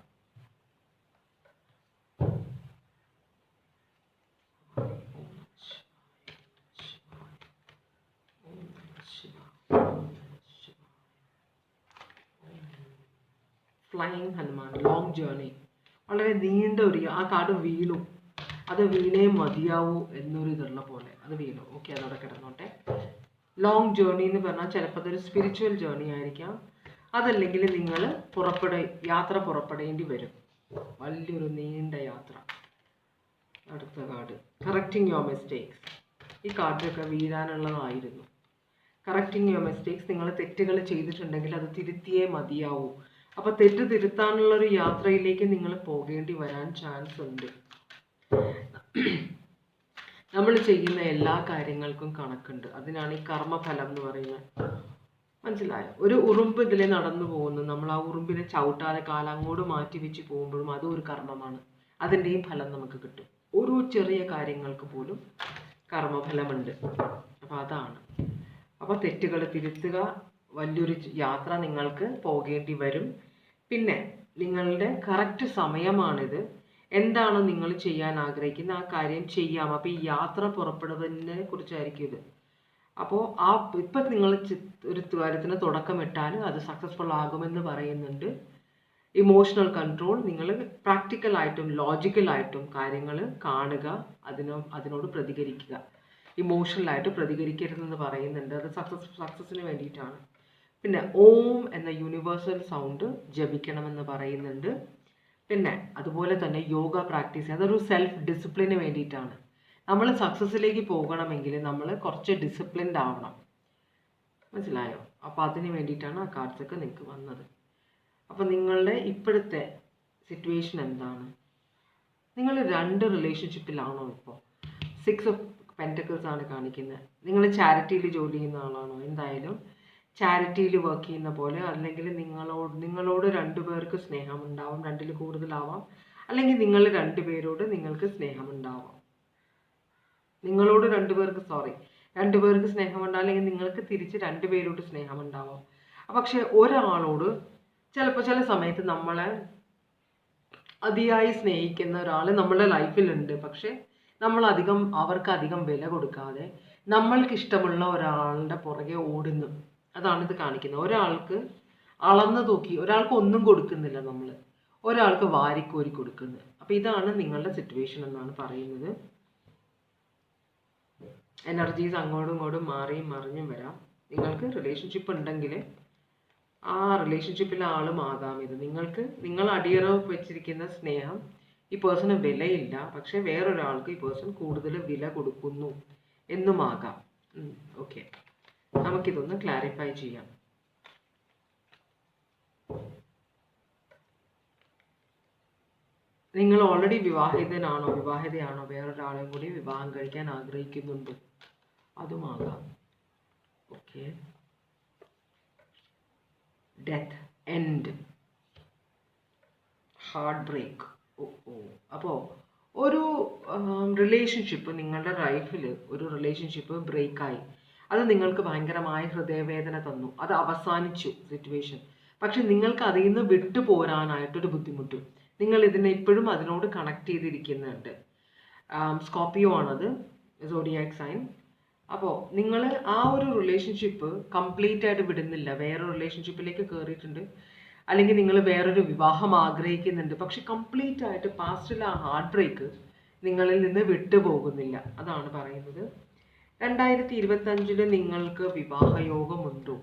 Flying Hanuman, long journey. വളരെ നീണ്ട ഒരു, ആ കാർഡ് വീണു, അത് വീണേ മതിയാവൂ എന്നൊരു ഇതുള്ള പോലെ അത് വീണു. ഓക്കെ, അതവിടെ കിടന്നോട്ടെ. ലോങ് ജേർണി എന്ന് പറഞ്ഞാൽ ചിലപ്പോൾ അതൊരു സ്പിരിച്വൽ ജേർണി ആയിരിക്കാം, അതല്ലെങ്കിൽ നിങ്ങൾ യാത്ര പുറപ്പെടേണ്ടി വരും, വലിയൊരു നീണ്ട യാത്ര. അടുത്ത കാർഡ് കറക്റ്റിംഗ് യുവർ മിസ്റ്റേക്സ്. ഈ കാർഡൊക്കെ വീഴാനുള്ളതായിരുന്നു. കറക്റ്റിംഗ് യുവർ മിസ്റ്റേക്സ്, നിങ്ങൾ തെറ്റുകൾ ചെയ്തിട്ടുണ്ടെങ്കിൽ അത് തിരുത്തിയേ മതിയാവൂ. അപ്പോൾ തെറ്റ് തിരുത്താനുള്ളൊരു യാത്രയിലേക്ക് നിങ്ങൾ പോകേണ്ടി വരാൻ ചാൻസ് ഉണ്ട്. നമ്മൾ ചെയ്യുന്ന എല്ലാ കാര്യങ്ങൾക്കും കണക്കുണ്ട്. അതിനാണ് ഈ കർമ്മഫലം എന്ന് പറയുന്നത്. മനസ്സിലായോ? ഒരു ഉറുമ്പ് ഇതിലെ നടന്നു പോകുന്നു, നമ്മൾ ആ ഉറുമ്പിനെ ചവിട്ടാതെ കാലങ്ങോട്ട് മാറ്റി വെച്ച് പോകുമ്പോഴും അതും ഒരു കർമ്മമാണ്. അതിൻ്റെയും ഫലം നമുക്ക് കിട്ടും. ഓരോ ചെറിയ കാര്യങ്ങൾക്ക് പോലും കർമ്മഫലമുണ്ട്. അപ്പോൾ അതാണ്. അപ്പോൾ തെറ്റുകൾ തിരുത്തുക, വലിയൊരു യാത്ര നിങ്ങൾക്ക് പോകേണ്ടി വരും. പിന്നെ നിങ്ങളുടെ കറക്റ്റ് സമയമാണിത്. എന്താണോ നിങ്ങൾ ചെയ്യാൻ ആഗ്രഹിക്കുന്ന ആ കാര്യം ചെയ്യാം. അപ്പോൾ ഈ യാത്ര പുറപ്പെടുന്നതിനെ കുറിച്ചായിരിക്കും ഇത്. അപ്പോൾ ഇപ്പം നിങ്ങൾ ഒരു കാര്യത്തിന് തുടക്കമിട്ടാൽ അത് സക്സസ്ഫുൾ ആകുമെന്ന് പറയുന്നുണ്ട്. ഇമോഷണൽ കൺട്രോൾ, നിങ്ങൾ പ്രാക്ടിക്കലായിട്ടും ലോജിക്കലായിട്ടും കാര്യങ്ങൾ കാണുക, അതിനോട് പ്രതികരിക്കുക. ഇമോഷണലായിട്ട് പ്രതികരിക്കരുതെന്ന് പറയുന്നുണ്ട്. അത് സക്സസ്സിന് വേണ്ടിയിട്ടാണ്. പിന്നെ ഓം എന്ന യൂണിവേഴ്സൽ സൗണ്ട് ജപിക്കണമെന്ന് പറയുന്നുണ്ട്. പിന്നെ അതുപോലെ തന്നെ യോഗ പ്രാക്ടീസ്, അതൊരു സെൽഫ് ഡിസിപ്ലിന് വേണ്ടിയിട്ടാണ്. നമ്മൾ സക്സസ്സിലേക്ക് പോകണമെങ്കിൽ നമ്മൾ കുറച്ച് ഡിസിപ്ലിൻഡ് ആവണം. മനസ്സിലായോ? അപ്പോൾ അതിന് വേണ്ടിയിട്ടാണ് ആ കാർഡ്സൊക്കെ നിങ്ങൾക്ക് വന്നത്. അപ്പോൾ നിങ്ങളുടെ ഇപ്പോഴത്തെ സിറ്റുവേഷൻ എന്താണ്? നിങ്ങൾ 2 റിലേഷൻഷിപ്പിലാണോ ഇപ്പോൾ? 6 ഓഫ് പെൻറ്റക്കിൾസ് ആണ് കാണിക്കുന്നത്. നിങ്ങൾ ചാരിറ്റിയിൽ ജോലി ചെയ്യുന്ന ആളാണോ? എന്തായാലും ചാരിറ്റിയിൽ വർക്ക് ചെയ്യുന്ന പോലെ, അല്ലെങ്കിൽ നിങ്ങളോട് 2 പേർക്ക് സ്നേഹമുണ്ടാവും, 2ൽ കൂടുതലാവാം, അല്ലെങ്കിൽ നിങ്ങൾ 2 പേരോട് നിങ്ങൾക്ക് സ്നേഹമുണ്ടാവാം. നിങ്ങളോട് 2 പേർക്ക് 2 പേർക്ക് സ്നേഹമുണ്ടാവും, അല്ലെങ്കിൽ നിങ്ങൾക്ക് തിരിച്ച് 2 പേരോട് സ്നേഹമുണ്ടാവാം. പക്ഷെ ഒരാളോട് ചിലപ്പോൾ ചില സമയത്ത് നമ്മളെ അതിയായി സ്നേഹിക്കുന്ന ഒരാൾ നമ്മുടെ ലൈഫിലുണ്ട്. പക്ഷെ നമ്മൾ അവർക്ക് അധികം വില കൊടുക്കാതെ നമ്മൾക്ക് ഇഷ്ടമുള്ള ഒരാളുടെ പുറകെ ഓടുന്നു. അതാണിത് കാണിക്കുന്നത്. ഒരാൾക്ക് അളന്ന് തൂക്കി, ഒരാൾക്ക് ഒന്നും കൊടുക്കുന്നില്ല, നമ്മൾ ഒരാൾക്ക് വാരിക്കോരി കൊടുക്കുന്നു. അപ്പം ഇതാണ് നിങ്ങളുടെ സിറ്റുവേഷൻ എന്നാണ് പറയുന്നത്. എനർജീസ് അങ്ങോട്ടും ഇങ്ങോട്ടും മാറിയും മറിഞ്ഞും വരാം. നിങ്ങൾക്ക് റിലേഷൻഷിപ്പ് ഉണ്ടെങ്കിൽ ആ റിലേഷൻഷിപ്പിലെ ആളുമാകാം ഇത്. നിങ്ങൾ അടിയറവ് വെച്ചിരിക്കുന്ന സ്നേഹം ഈ പേഴ്സണ് വിലയില്ല, പക്ഷെ വേറൊരാൾക്ക് ഈ പേഴ്സൺ കൂടുതൽ വില കൊടുക്കുന്നു എന്നുമാകാം. ഓക്കെ, നമുക്കിതൊന്ന് ക്ലാരിഫൈ ചെയ്യാം. നിങ്ങൾ ഓൾറെഡി വിവാഹിതയാണോ? വേറൊരാളെയും കൂടി വിവാഹം കഴിക്കാൻ ആഗ്രഹിക്കുന്നുണ്ടോ? അതുമാകാം. Okay, death, end, heart break. അപ്പോൾ ഒരു റിലേഷൻഷിപ്പ്, നിങ്ങളുടെ ലൈഫിൽ ഒരു റിലേഷൻഷിപ്പ് ബ്രേക്കായി, അത് നിങ്ങൾക്ക് ഭയങ്കരമായ ഹൃദയവേദന തന്നു, അത് അവസാനിച്ചു സിറ്റുവേഷൻ. പക്ഷെ നിങ്ങൾക്ക് അതിൽ നിന്ന് വിട്ടുപോരാനായിട്ടൊരു ബുദ്ധിമുട്ട്, നിങ്ങൾ ഇപ്പോഴും അതിനോട് കണക്ട് ചെയ്തിരിക്കുന്നുണ്ട്. സ്കോർപ്പിയോ ആണത്, സോഡിയാക് സൈൻ. അപ്പോൾ നിങ്ങൾ ആ ഒരു റിലേഷൻഷിപ്പ് കംപ്ലീറ്റ് ആയിട്ട് വിടുന്നില്ല, വേറെ റിലേഷൻഷിപ്പിലേക്ക് കയറിയിട്ടുണ്ട്, അല്ലെങ്കിൽ നിങ്ങൾ വേറൊരു വിവാഹം ആഗ്രഹിക്കുന്നുണ്ട്. പക്ഷെ കംപ്ലീറ്റ് ആയിട്ട് പാസ്റ്റിലെ ആ ഹാർട്ട് ബ്രേക്ക് നിങ്ങളിൽ നിന്ന് വിട്ടുപോകുന്നില്ല. അതാണ് പറയുന്നത്. 2025 നിങ്ങൾക്ക് വിവാഹയോഗമുണ്ടോ?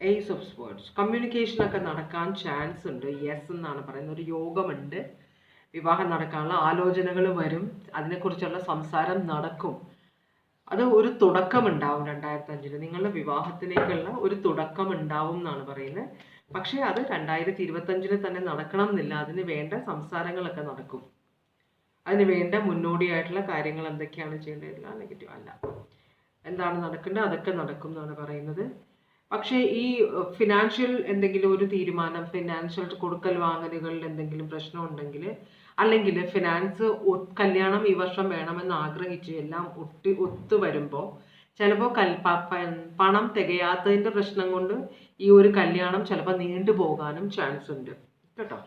Ace of swords. കമ്മ്യൂണിക്കേഷനൊക്കെ നടക്കാൻ ചാൻസ് ഉണ്ട്. യെസ് എന്നാണ് പറയുന്നത്. ഒരു യോഗമുണ്ട്, വിവാഹം നടക്കാനുള്ള ആലോചനകൾ വരും, അതിനെക്കുറിച്ചുള്ള സംസാരം നടക്കും. അത് ഒരു തുടക്കമുണ്ടാവും 2005. നിങ്ങളുടെ വിവാഹത്തിലേക്കുള്ള ഒരു തുടക്കം ഉണ്ടാവും എന്നാണ് പറയുന്നത്. പക്ഷേ അത് 2025 തന്നെ നടക്കണം എന്നില്ല. അതിന് വേണ്ട സംസാരങ്ങളൊക്കെ നടക്കും. അതിന് വേണ്ട മുന്നോടിയായിട്ടുള്ള കാര്യങ്ങൾ എന്തൊക്കെയാണ് ചെയ്യേണ്ടതില്ല, നെഗറ്റീവ് അല്ല, എന്താണ് നടക്കേണ്ടത് അതൊക്കെ നടക്കും എന്നാണ് പറയുന്നത്. പക്ഷേ ഈ ഫിനാൻഷ്യൽ എന്തെങ്കിലും ഒരു തീരുമാനം, ഫിനാൻഷ്യൽ കൊടുക്കൽ വാങ്ങലുകളിൽ എന്തെങ്കിലും പ്രശ്നം ഉണ്ടെങ്കിൽ, അല്ലെങ്കിൽ ഫിനാൻസ് കല്യാണം ഈ വർഷം വേണമെന്ന് ആഗ്രഹിച്ച് എല്ലാം ഒത്തു വരുമ്പോൾ ചിലപ്പോൾ പണം തികയാത്തതിൻ്റെ പ്രശ്നം കൊണ്ട് ഈ ഒരു കല്യാണം ചിലപ്പോൾ നീണ്ടു പോകാനും ചാൻസ് ഉണ്ട് കേട്ടോ.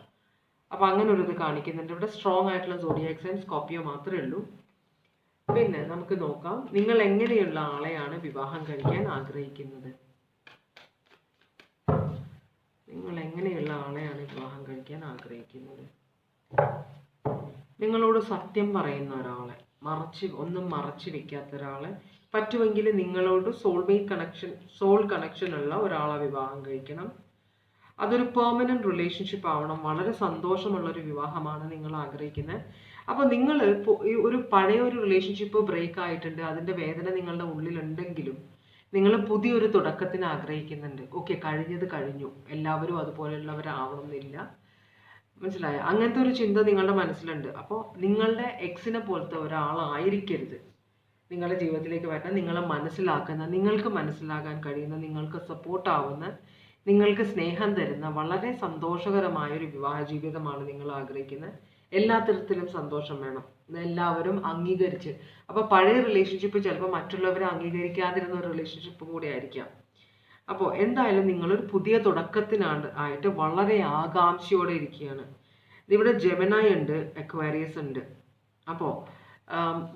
അപ്പോൾ അങ്ങനെ ഒരു ഇത് കാണിക്കുന്നുണ്ട് ഇവിടെ. സ്ട്രോങ് ആയിട്ടുള്ള സോഡിയാക് സൈൻ സ്കോർപ്പിയോ മാത്രമേ ഉള്ളൂ. പിന്നെ നമുക്ക് നോക്കാം, നിങ്ങൾ എങ്ങനെയുള്ള ആളെയാണ് വിവാഹം കഴിക്കാൻ ആഗ്രഹിക്കുന്നത്? നിങ്ങൾ എങ്ങനെയുള്ള ആളെയാണ് വിവാഹം കഴിക്കാൻ ആഗ്രഹിക്കുന്നത്? നിങ്ങളോട് സത്യം പറയുന്ന ഒരാളെ, ഒന്നും മറച്ചു വെക്കാത്ത ഒരാളെ, പറ്റുമെങ്കിൽ നിങ്ങളോട് സോൾ കണക്ഷൻ ഉള്ള ഒരാളെ വിവാഹം കഴിക്കണം. അതൊരു പെർമനന്റ് റിലേഷൻഷിപ്പ് ആവണം. വളരെ സന്തോഷമുള്ളൊരു വിവാഹമാണ് നിങ്ങൾ ആഗ്രഹിക്കുന്നത്. അപ്പോൾ നിങ്ങൾ ഒരു പഴയ ഒരു റിലേഷൻഷിപ്പ് ബ്രേക്ക് ആയിട്ടുണ്ട്, അതിൻ്റെ വേദന നിങ്ങളുടെ ഉള്ളിലുണ്ടെങ്കിലും നിങ്ങൾ പുതിയൊരു തുടക്കത്തിന് ആഗ്രഹിക്കുന്നുണ്ട്. ഓക്കെ, കഴിഞ്ഞത് കഴിഞ്ഞു, എല്ലാവരും അതുപോലെയുള്ളവരാവണം എന്നില്ല, മനസ്സിലായോ? അങ്ങനത്തെ ഒരു ചിന്ത നിങ്ങളുടെ മനസ്സിലുണ്ട്. അപ്പോൾ നിങ്ങളുടെ എക്സിനെ പോലത്തെ ഒരാളായിരിക്കരുത് നിങ്ങളുടെ ജീവിതത്തിലേക്ക് വരണം. നിങ്ങളെ മനസ്സിലാക്കുന്ന, നിങ്ങൾക്ക് മനസ്സിലാക്കാൻ കഴിയുന്ന, നിങ്ങൾക്ക് സപ്പോർട്ടാവുന്ന, നിങ്ങൾക്ക് സ്നേഹം തരുന്ന വളരെ സന്തോഷകരമായ ഒരു വിവാഹ ജീവിതമാണ് നിങ്ങൾ ആഗ്രഹിക്കുന്നത്. എല്ലാ തരത്തിലും സന്തോഷം വേണം, എല്ലാവരും അംഗീകരിച്ച്. അപ്പോൾ പഴയ റിലേഷൻഷിപ്പ് ചിലപ്പോൾ മറ്റുള്ളവരെ അംഗീകരിക്കാതിരുന്ന ഒരു റിലേഷൻഷിപ്പും കൂടി ആയിരിക്കാം. അപ്പോൾ എന്തായാലും നിങ്ങളൊരു പുതിയ തുടക്കത്തിനായിട്ട് വളരെ ആകാംക്ഷയോടെ ഇരിക്കുകയാണ്. ഇവിടെ ജെമിനായി ഉണ്ട്, അക്വാരിയസ് ഉണ്ട്. അപ്പോൾ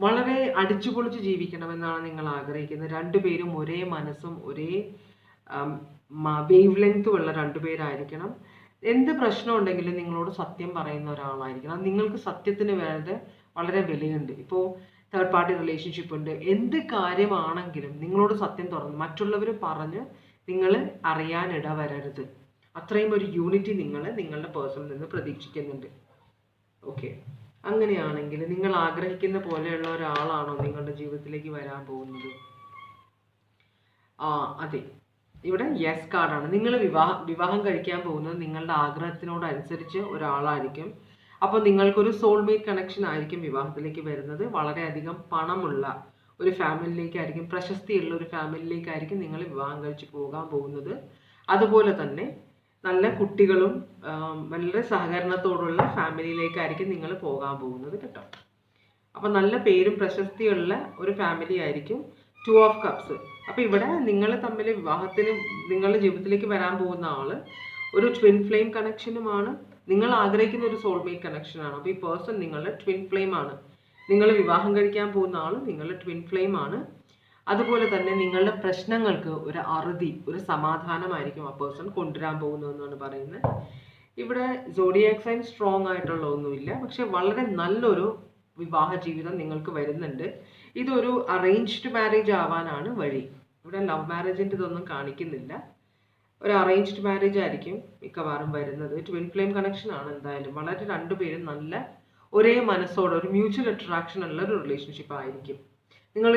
വളരെ അടിച്ചുപൊളിച്ച് ജീവിക്കണമെന്നാണ് നിങ്ങൾ ആഗ്രഹിക്കുന്നത്. രണ്ടുപേരും ഒരേ മനസ്സും ഒരേ വേവ് ലെങ്ത്തും ഉള്ള രണ്ടുപേരായിരിക്കണം. എന്ത് പ്രശ്നം ഉണ്ടെങ്കിലും നിങ്ങളോട് സത്യം പറയുന്ന ഒരാളായിരിക്കണം. നിങ്ങൾക്ക് സത്യത്തിന് വളരെ വിലയുണ്ട്. ഇപ്പോൾ തേർഡ് പാർട്ടി റിലേഷൻഷിപ്പ് ഉണ്ട്, എന്ത് കാര്യമാണെങ്കിലും നിങ്ങളോട് സത്യം തുറന്ന് മറ്റുള്ളവർ പറഞ്ഞ് നിങ്ങൾ അറിയാനിട വരരുത്. അത്രയും ഒരു യൂണിറ്റി നിങ്ങളുടെ പേഴ്സണിൽ നിന്ന് പ്രതീക്ഷിക്കുന്നുണ്ട്. ഓക്കെ, അങ്ങനെയാണെങ്കിൽ നിങ്ങൾ ആഗ്രഹിക്കുന്ന പോലെയുള്ള ഒരാളാണോ നിങ്ങളുടെ ജീവിതത്തിലേക്ക് വരാൻ പോകുന്നത്? അതെ, ഇവിടെ യെസ് കാർഡാണ്. നിങ്ങൾ വിവാഹം കഴിക്കാൻ പോകുന്നത് നിങ്ങളുടെ ആഗ്രഹത്തിനോടനുസരിച്ച് ഒരാളായിരിക്കും. അപ്പോൾ നിങ്ങൾക്കൊരു സോൾമേറ്റ് കണക്ഷൻ ആയിരിക്കും വിവാഹത്തിലേക്ക് വരുന്നത്. വളരെയധികം പണമുള്ള ഒരു ഫാമിലിയിലേക്കായിരിക്കും, പ്രശസ്തിയുള്ള ഒരു ഫാമിലിയിലേക്കായിരിക്കും നിങ്ങൾ വിവാഹം കഴിച്ച് പോകാൻ പോകുന്നത്. അതുപോലെ തന്നെ നല്ല കുട്ടികളും വളരെ സഹകരണത്തോടുള്ള ഫാമിലിയിലേക്കായിരിക്കും നിങ്ങൾ പോകാൻ പോകുന്നത് കേട്ടോ. അപ്പം നല്ല പേരും പ്രശസ്തിയുള്ള ഒരു ഫാമിലി ആയിരിക്കും 2 ഓഫ് കപ്സ്. അപ്പോൾ ഇവിടെ നിങ്ങൾ തമ്മിൽ വിവാഹത്തിന് നിങ്ങളുടെ ജീവിതത്തിലേക്ക് വരാൻ പോകുന്ന ആൾ ഒരു ട്വിൻ ഫ്ലെയിം കണക്ഷനുമാണ്. നിങ്ങൾ ആഗ്രഹിക്കുന്ന ഒരു സോൾമേറ്റ് കണക്ഷനാണ്. അപ്പോൾ ഈ പേഴ്സൺ നിങ്ങളുടെ ട്വിൻ ഫ്ലെയിം ആണ്. നിങ്ങൾ വിവാഹം കഴിക്കാൻ പോകുന്ന ആൾ നിങ്ങളുടെ ട്വിൻ ഫ്ലെയിം ആണ്. അതുപോലെ തന്നെ നിങ്ങളുടെ പ്രശ്നങ്ങൾക്ക് ഒരു അറുതി, ഒരു സമാധാനമായിരിക്കും ആ പേഴ്സൺ കൊണ്ടുവരാൻ പോകുന്നതെന്നാണ് പറയുന്നത്. ഇവിടെ സോഡിയാക് സൈൻ സ്ട്രോങ് ആയിട്ടുള്ള ഒന്നുമില്ല, പക്ഷെ വളരെ നല്ലൊരു വിവാഹ ജീവിതം നിങ്ങൾക്ക് വരുന്നുണ്ട്. ഇതൊരു അറേഞ്ച്ഡ് മാരേജ് ആവാനാണ് വഴി. ഇവിടെ ലവ് മാരേജിൻ്റെ ഇതൊന്നും കാണിക്കുന്നില്ല. ഒരു അറേഞ്ച്ഡ് മാരേജ് ആയിരിക്കും മിക്കവാറും വരുന്നത്. ട്വിൻ ഫ്ലെയിം കണക്ഷൻ ആണ് എന്തായാലും. വളരെ രണ്ടുപേരും നല്ല ഒരേ മനസ്സോടെ ഒരു മ്യൂച്വൽ അട്രാക്ഷൻ ഉള്ള ഒരു റിലേഷൻഷിപ്പ് ആയിരിക്കും. നിങ്ങൾ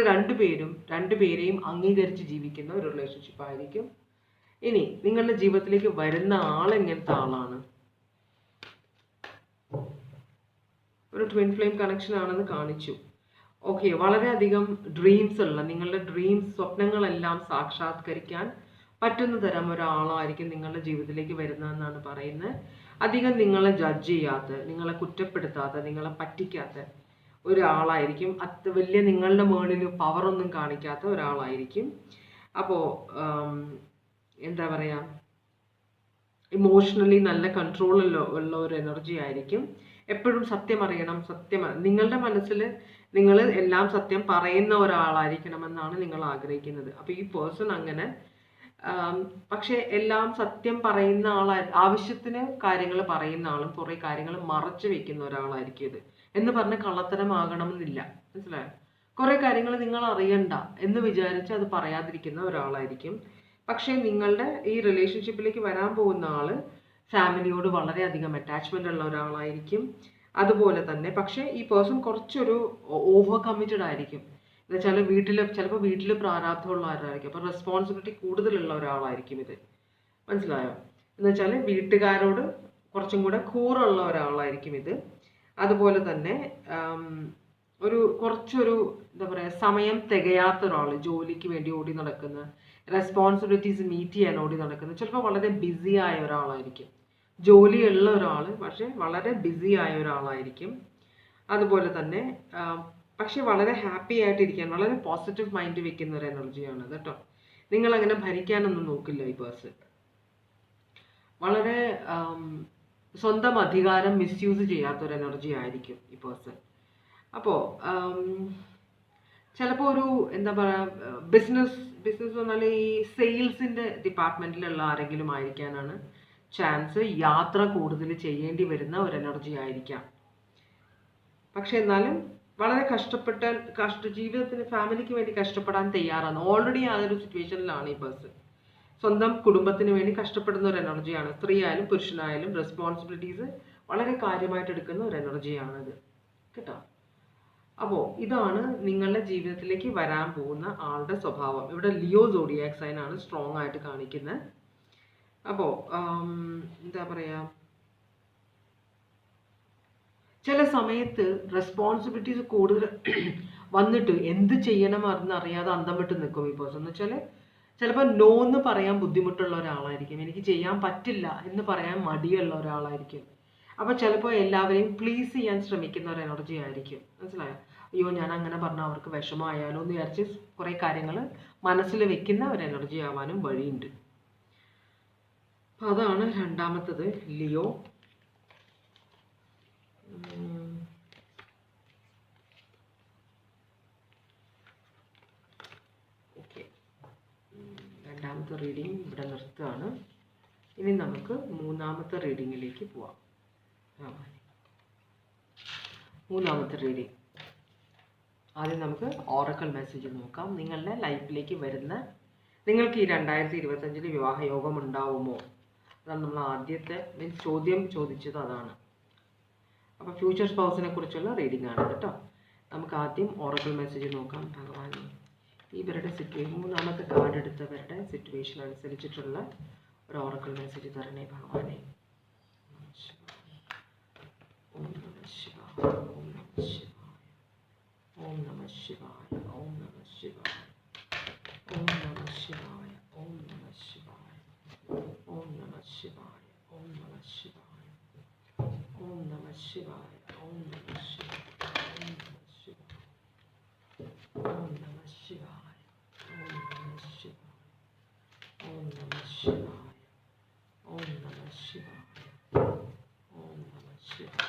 രണ്ടുപേരെയും അംഗീകരിച്ച് ജീവിക്കുന്ന ഒരു റിലേഷൻഷിപ്പ് ആയിരിക്കും. ഇനി നിങ്ങളുടെ ജീവിതത്തിലേക്ക് വരുന്ന ആൾ എങ്ങനത്തെ ആളാണ്? ഒരു ട്വിൻ ഫ്ലെയിം കണക്ഷൻ ആണെന്ന് കാണിച്ചു. ഓക്കെ, വളരെയധികം ഡ്രീംസ് ഉള്ള, നിങ്ങളുടെ ഡ്രീംസ്, സ്വപ്നങ്ങളെല്ലാം സാക്ഷാത്കരിക്കാൻ പറ്റുന്ന തരം ഒരാളായിരിക്കും നിങ്ങളുടെ ജീവിതത്തിലേക്ക് വരുന്നതെന്നാണ് പറയുന്നത്. അധികം നിങ്ങളെ ജഡ്ജ് ചെയ്യാത്ത, നിങ്ങളെ കുറ്റപ്പെടുത്താത്ത, നിങ്ങളെ പറ്റിക്കാത്ത ഒരാളായിരിക്കും. വലിയ നിങ്ങളുടെ മുകളിൽ പവറൊന്നും കാണിക്കാത്ത ഒരാളായിരിക്കും. അപ്പോൾ എന്താ പറയുക, ഇമോഷണലി നല്ല കൺട്രോൾ ഉള്ള ഒരു എനർജി ആയിരിക്കും. എപ്പോഴും സത്യം അറിയണം, നിങ്ങളുടെ മനസ്സിൽ നിങ്ങൾ എല്ലാം സത്യം പറയുന്ന ഒരാളായിരിക്കണമെന്നാണ് നിങ്ങൾ ആഗ്രഹിക്കുന്നത്. അപ്പോൾ ഈ പേഴ്സൺ അങ്ങനെ, പക്ഷെ എല്ലാം സത്യം പറയുന്ന ആവശ്യത്തിന് കാര്യങ്ങൾ പറയുന്ന ആളും കുറേ കാര്യങ്ങൾ മറച്ചു വെക്കുന്ന ഒരാളായിരിക്കും ഇത്. എന്ന് പറഞ്ഞ് കള്ളത്തരമാകണമെന്നില്ല, മനസ്സിലായോ? കുറേ കാര്യങ്ങൾ നിങ്ങൾ അറിയണ്ട എന്ന് വിചാരിച്ച് അത് പറയാതിരിക്കുന്ന ഒരാളായിരിക്കും. പക്ഷേ നിങ്ങളുടെ ഈ റിലേഷൻഷിപ്പിലേക്ക് വരാൻ പോകുന്ന ആള് ഫാമിലിയോട് വളരെയധികം അറ്റാച്ച്മെന്റ് ഉള്ള ഒരാളായിരിക്കും. അതുപോലെ തന്നെ പക്ഷേ ഈ പേഴ്സൺ കുറച്ചൊരു ഓവർ കമ്മിറ്റഡ് ആയിരിക്കും. എന്ന് വെച്ചാൽ ചിലപ്പോൾ വീട്ടിൽ പ്രാരാബ്ധമുള്ള ആരായിരിക്കും. അപ്പോൾ റെസ്പോൺസിബിലിറ്റി കൂടുതലുള്ള ഒരാളായിരിക്കും ഇത്, മനസ്സിലായോ? എന്ന് വെച്ചാൽ വീട്ടുകാരോട് കുറച്ചും കൂടെ കൂറുള്ള ഒരാളായിരിക്കും ഇത്. അതുപോലെ തന്നെ കുറച്ചൊരു എന്താ പറയുക, സമയം തികയാത്ത ഒരാൾ, ജോലിക്ക് വേണ്ടി ഓടി നടക്കുന്ന, റെസ്പോൺസിബിലിറ്റീസ് മീറ്റ് ചെയ്യാൻ ഓടി നടക്കുന്ന, ചിലപ്പോൾ വളരെ ബിസി ആയ ഒരാളായിരിക്കും. ജോലിയുള്ള ഒരാൾ പക്ഷെ വളരെ ബിസി ആയ ഒരാളായിരിക്കും. അതുപോലെ തന്നെ പക്ഷെ വളരെ ഹാപ്പി ആയിട്ടിരിക്കാൻ വളരെ പോസിറ്റീവ് മൈൻഡ് വെക്കുന്ന ഒരു എനർജിയാണ് കേട്ടോ. നിങ്ങളങ്ങനെ ഭരിക്കാനൊന്നും നോക്കില്ല ഈ പേഴ്സൺ. വളരെ സ്വന്തം അധികാരം മിസ്യൂസ് ചെയ്യാത്തൊരു എനർജി ആയിരിക്കും ഈ പേഴ്സൺ. അപ്പോൾ ചിലപ്പോൾ ഒരു എന്താ പറയുക, ബിസിനസ് പറഞ്ഞാൽ ഈ സെയിൽസിൻ്റെ ഡിപ്പാർട്ട്മെൻറ്റിലുള്ള ആരെങ്കിലും ആയിരിക്കാനാണ് ചാൻസ്. യാത്ര കൂടുതൽ ചെയ്യേണ്ടി വരുന്ന ഒരു എനർജി ആയിരിക്കാം. പക്ഷെ എന്നാലും വളരെ ജീവിതത്തിന് ഫാമിലിക്ക് വേണ്ടി കഷ്ടപ്പെടാൻ തയ്യാറാണ്. ഓൾറെഡി ആ ഒരു സിറ്റുവേഷനിലാണ് ഈ പേഴ്സൺ. സ്വന്തം കുടുംബത്തിന് വേണ്ടി കഷ്ടപ്പെടുന്ന ഒരു എനർജിയാണ്. സ്ത്രീ ആയാലും പുരുഷനായാലും റെസ്പോൺസിബിലിറ്റീസ് വളരെ കാര്യമായിട്ട് എടുക്കുന്ന ഒരു എനർജിയാണിത് കേട്ടോ. അപ്പോൾ ഇതാണ് നിങ്ങളുടെ ജീവിതത്തിലേക്ക് വരാൻ പോകുന്ന ആളുടെ സ്വഭാവം. ഇവിടെ ലിയോ സോഡിയാക് സൈൻ ആണ് സ്ട്രോങ് ആയിട്ട് കാണിക്കുന്നത്. അപ്പോൾ എന്താ പറയുക, ചില സമയത്ത് റെസ്പോൺസിബിലിറ്റീസ് കൂടുതൽ വന്നിട്ട് എന്ത് ചെയ്യണം എന്നറിയാതെ അന്തം വിട്ട് നിൽക്കും ഈ പേഴ്സൺ. എന്ന് വെച്ചാൽ ചിലപ്പോൾ നോ എന്ന് പറയാൻ ബുദ്ധിമുട്ടുള്ള ഒരാളായിരിക്കും. എനിക്ക് ചെയ്യാൻ പറ്റില്ല എന്ന് പറയാൻ മടിയുള്ള ഒരാളായിരിക്കും. അപ്പോൾ ചിലപ്പോൾ എല്ലാവരെയും പ്ലീസ് ചെയ്യാൻ ശ്രമിക്കുന്ന ഒരു എനർജി ആയിരിക്കും, മനസ്സിലായോ? അയ്യോ ഞാൻ അങ്ങനെ പറഞ്ഞാൽ അവർക്ക് വിഷമമായാലോ എന്ന് വിചാരിച്ച് കുറേ കാര്യങ്ങൾ മനസ്സിൽ വെക്കുന്ന ഒരു എനർജി ആവാനും വഴിയുണ്ട്. അപ്പം അതാണ് രണ്ടാമത്തത്, ലിയോ. ഓക്കെ, രണ്ടാമത്തെ റീഡിങ് ഇവിടെ നിർത്തുകയാണ്. ഇനി നമുക്ക് മൂന്നാമത്തെ റീഡിങ്ങിലേക്ക് പോവാം. മൂന്നാമത്തെ റീഡിങ് ആദ്യം നമുക്ക് ഓറക്കൽ മെസ്സേജ് നോക്കാം. നിങ്ങളുടെ ലൈഫിലേക്ക് വരുന്ന, നിങ്ങൾക്ക് ഈ 2025 വിവാഹ യോഗം ഉണ്ടാവുമോ? അതാണ് നമ്മൾ ആദ്യത്തെ ചോദ്യം ചോദിച്ചത്, അതാണ്. അപ്പോൾ ഫ്യൂച്ചർ സ്പൗസിനെ കുറിച്ചുള്ള റീഡിംഗ് ആണ് കേട്ടോ. നമുക്ക് ആദ്യം ഓറക്കൽ മെസ്സേജ് നോക്കാം. ഭഗവാൻ, ഇവരുടെ സിറ്റുവേഷൻ, മൂന്നാമത്തെ കാർഡ് എടുത്തവരുടെ സിറ്റുവേഷൻ അനുസരിച്ചിട്ടുള്ള ഒരു ഓറക്കൽ മെസ്സേജ് തരണേ ഭഗവാനെ. ഓം ഓം നമഃ ശിവായ. ഓം നമഃ ശിവായ. ഓം നമഃ ശിവായ. ഓം നമഃ ശിവായ. ഓം നമഃ ശിവായ. ഓം നമഃ ശിവായ. ഓം നമഃ ശിവായ. ഓം നമഃ ശിവായ. ഓം നമഃ ശിവായ. ഓം നമഃ ശിവായ. ഓം നമഃ ശിവായ. ഓം നമഃ ശിവായ. ഓം നമഃ ശിവായ. ഓം നമഃ ശിവായ.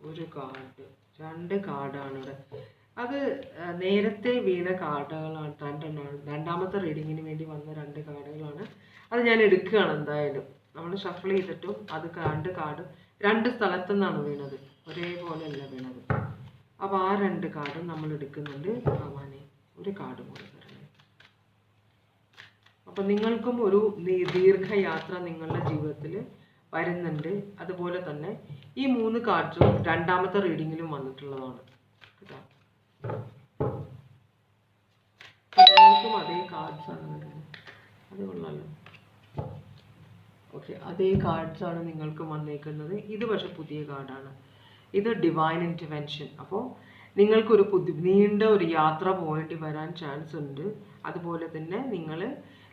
ഒരു കാർഡ്, 2 കാർഡാണ് ഇവിടെ. അത് നേരത്തെ വീണ കാർഡുകളാണ്, 2 രണ്ടാമത്തെ റീഡിങ്ങിന് വേണ്ടി വന്ന 2 കാർഡുകളാണ്. അത് ഞാൻ എടുക്കുകയാണ് എന്തായാലും. നമ്മൾ ഷഫിൾ ചെയ്തിട്ടും അത് 2 കാർഡ് 2 സ്ഥലത്തു നിന്നാണ് വീണത്, ഒരേപോലെയല്ല വീണത്. അപ്പോൾ ആ 2 കാർഡും നമ്മൾ എടുക്കുന്നുണ്ട്. ഭഗവാനെ ഒരു കാർഡ് കൂടെ തരണേ. അപ്പം നിങ്ങൾക്കും ഒരു ദീർഘയാത്ര നിങ്ങളുടെ ജീവിതത്തിൽ വരുന്നുണ്ട്. അതുപോലെ തന്നെ ഈ 3 കാർഡ്സും രണ്ടാമത്തെ റീഡിങ്ങിലും വന്നിട്ടുള്ളതാണ് കേട്ടോ. നിങ്ങൾക്കും അതേ കാർഡ്സാണ് വരുന്നത്. അത് കൊള്ളാലോ. ഓക്കെ, അതേ കാർഡ്സാണ് നിങ്ങൾക്കും വന്നേക്കുന്നത്. ഇത് പക്ഷെ പുതിയ കാർഡാണ്. ഇത് ഡിവൈൻ ഇൻ്റർവെൻഷൻ. അപ്പോൾ നിങ്ങൾക്കൊരു നീണ്ട ഒരു യാത്ര പോകേണ്ടി വരാൻ ചാൻസ് ഉണ്ട്. അതുപോലെ തന്നെ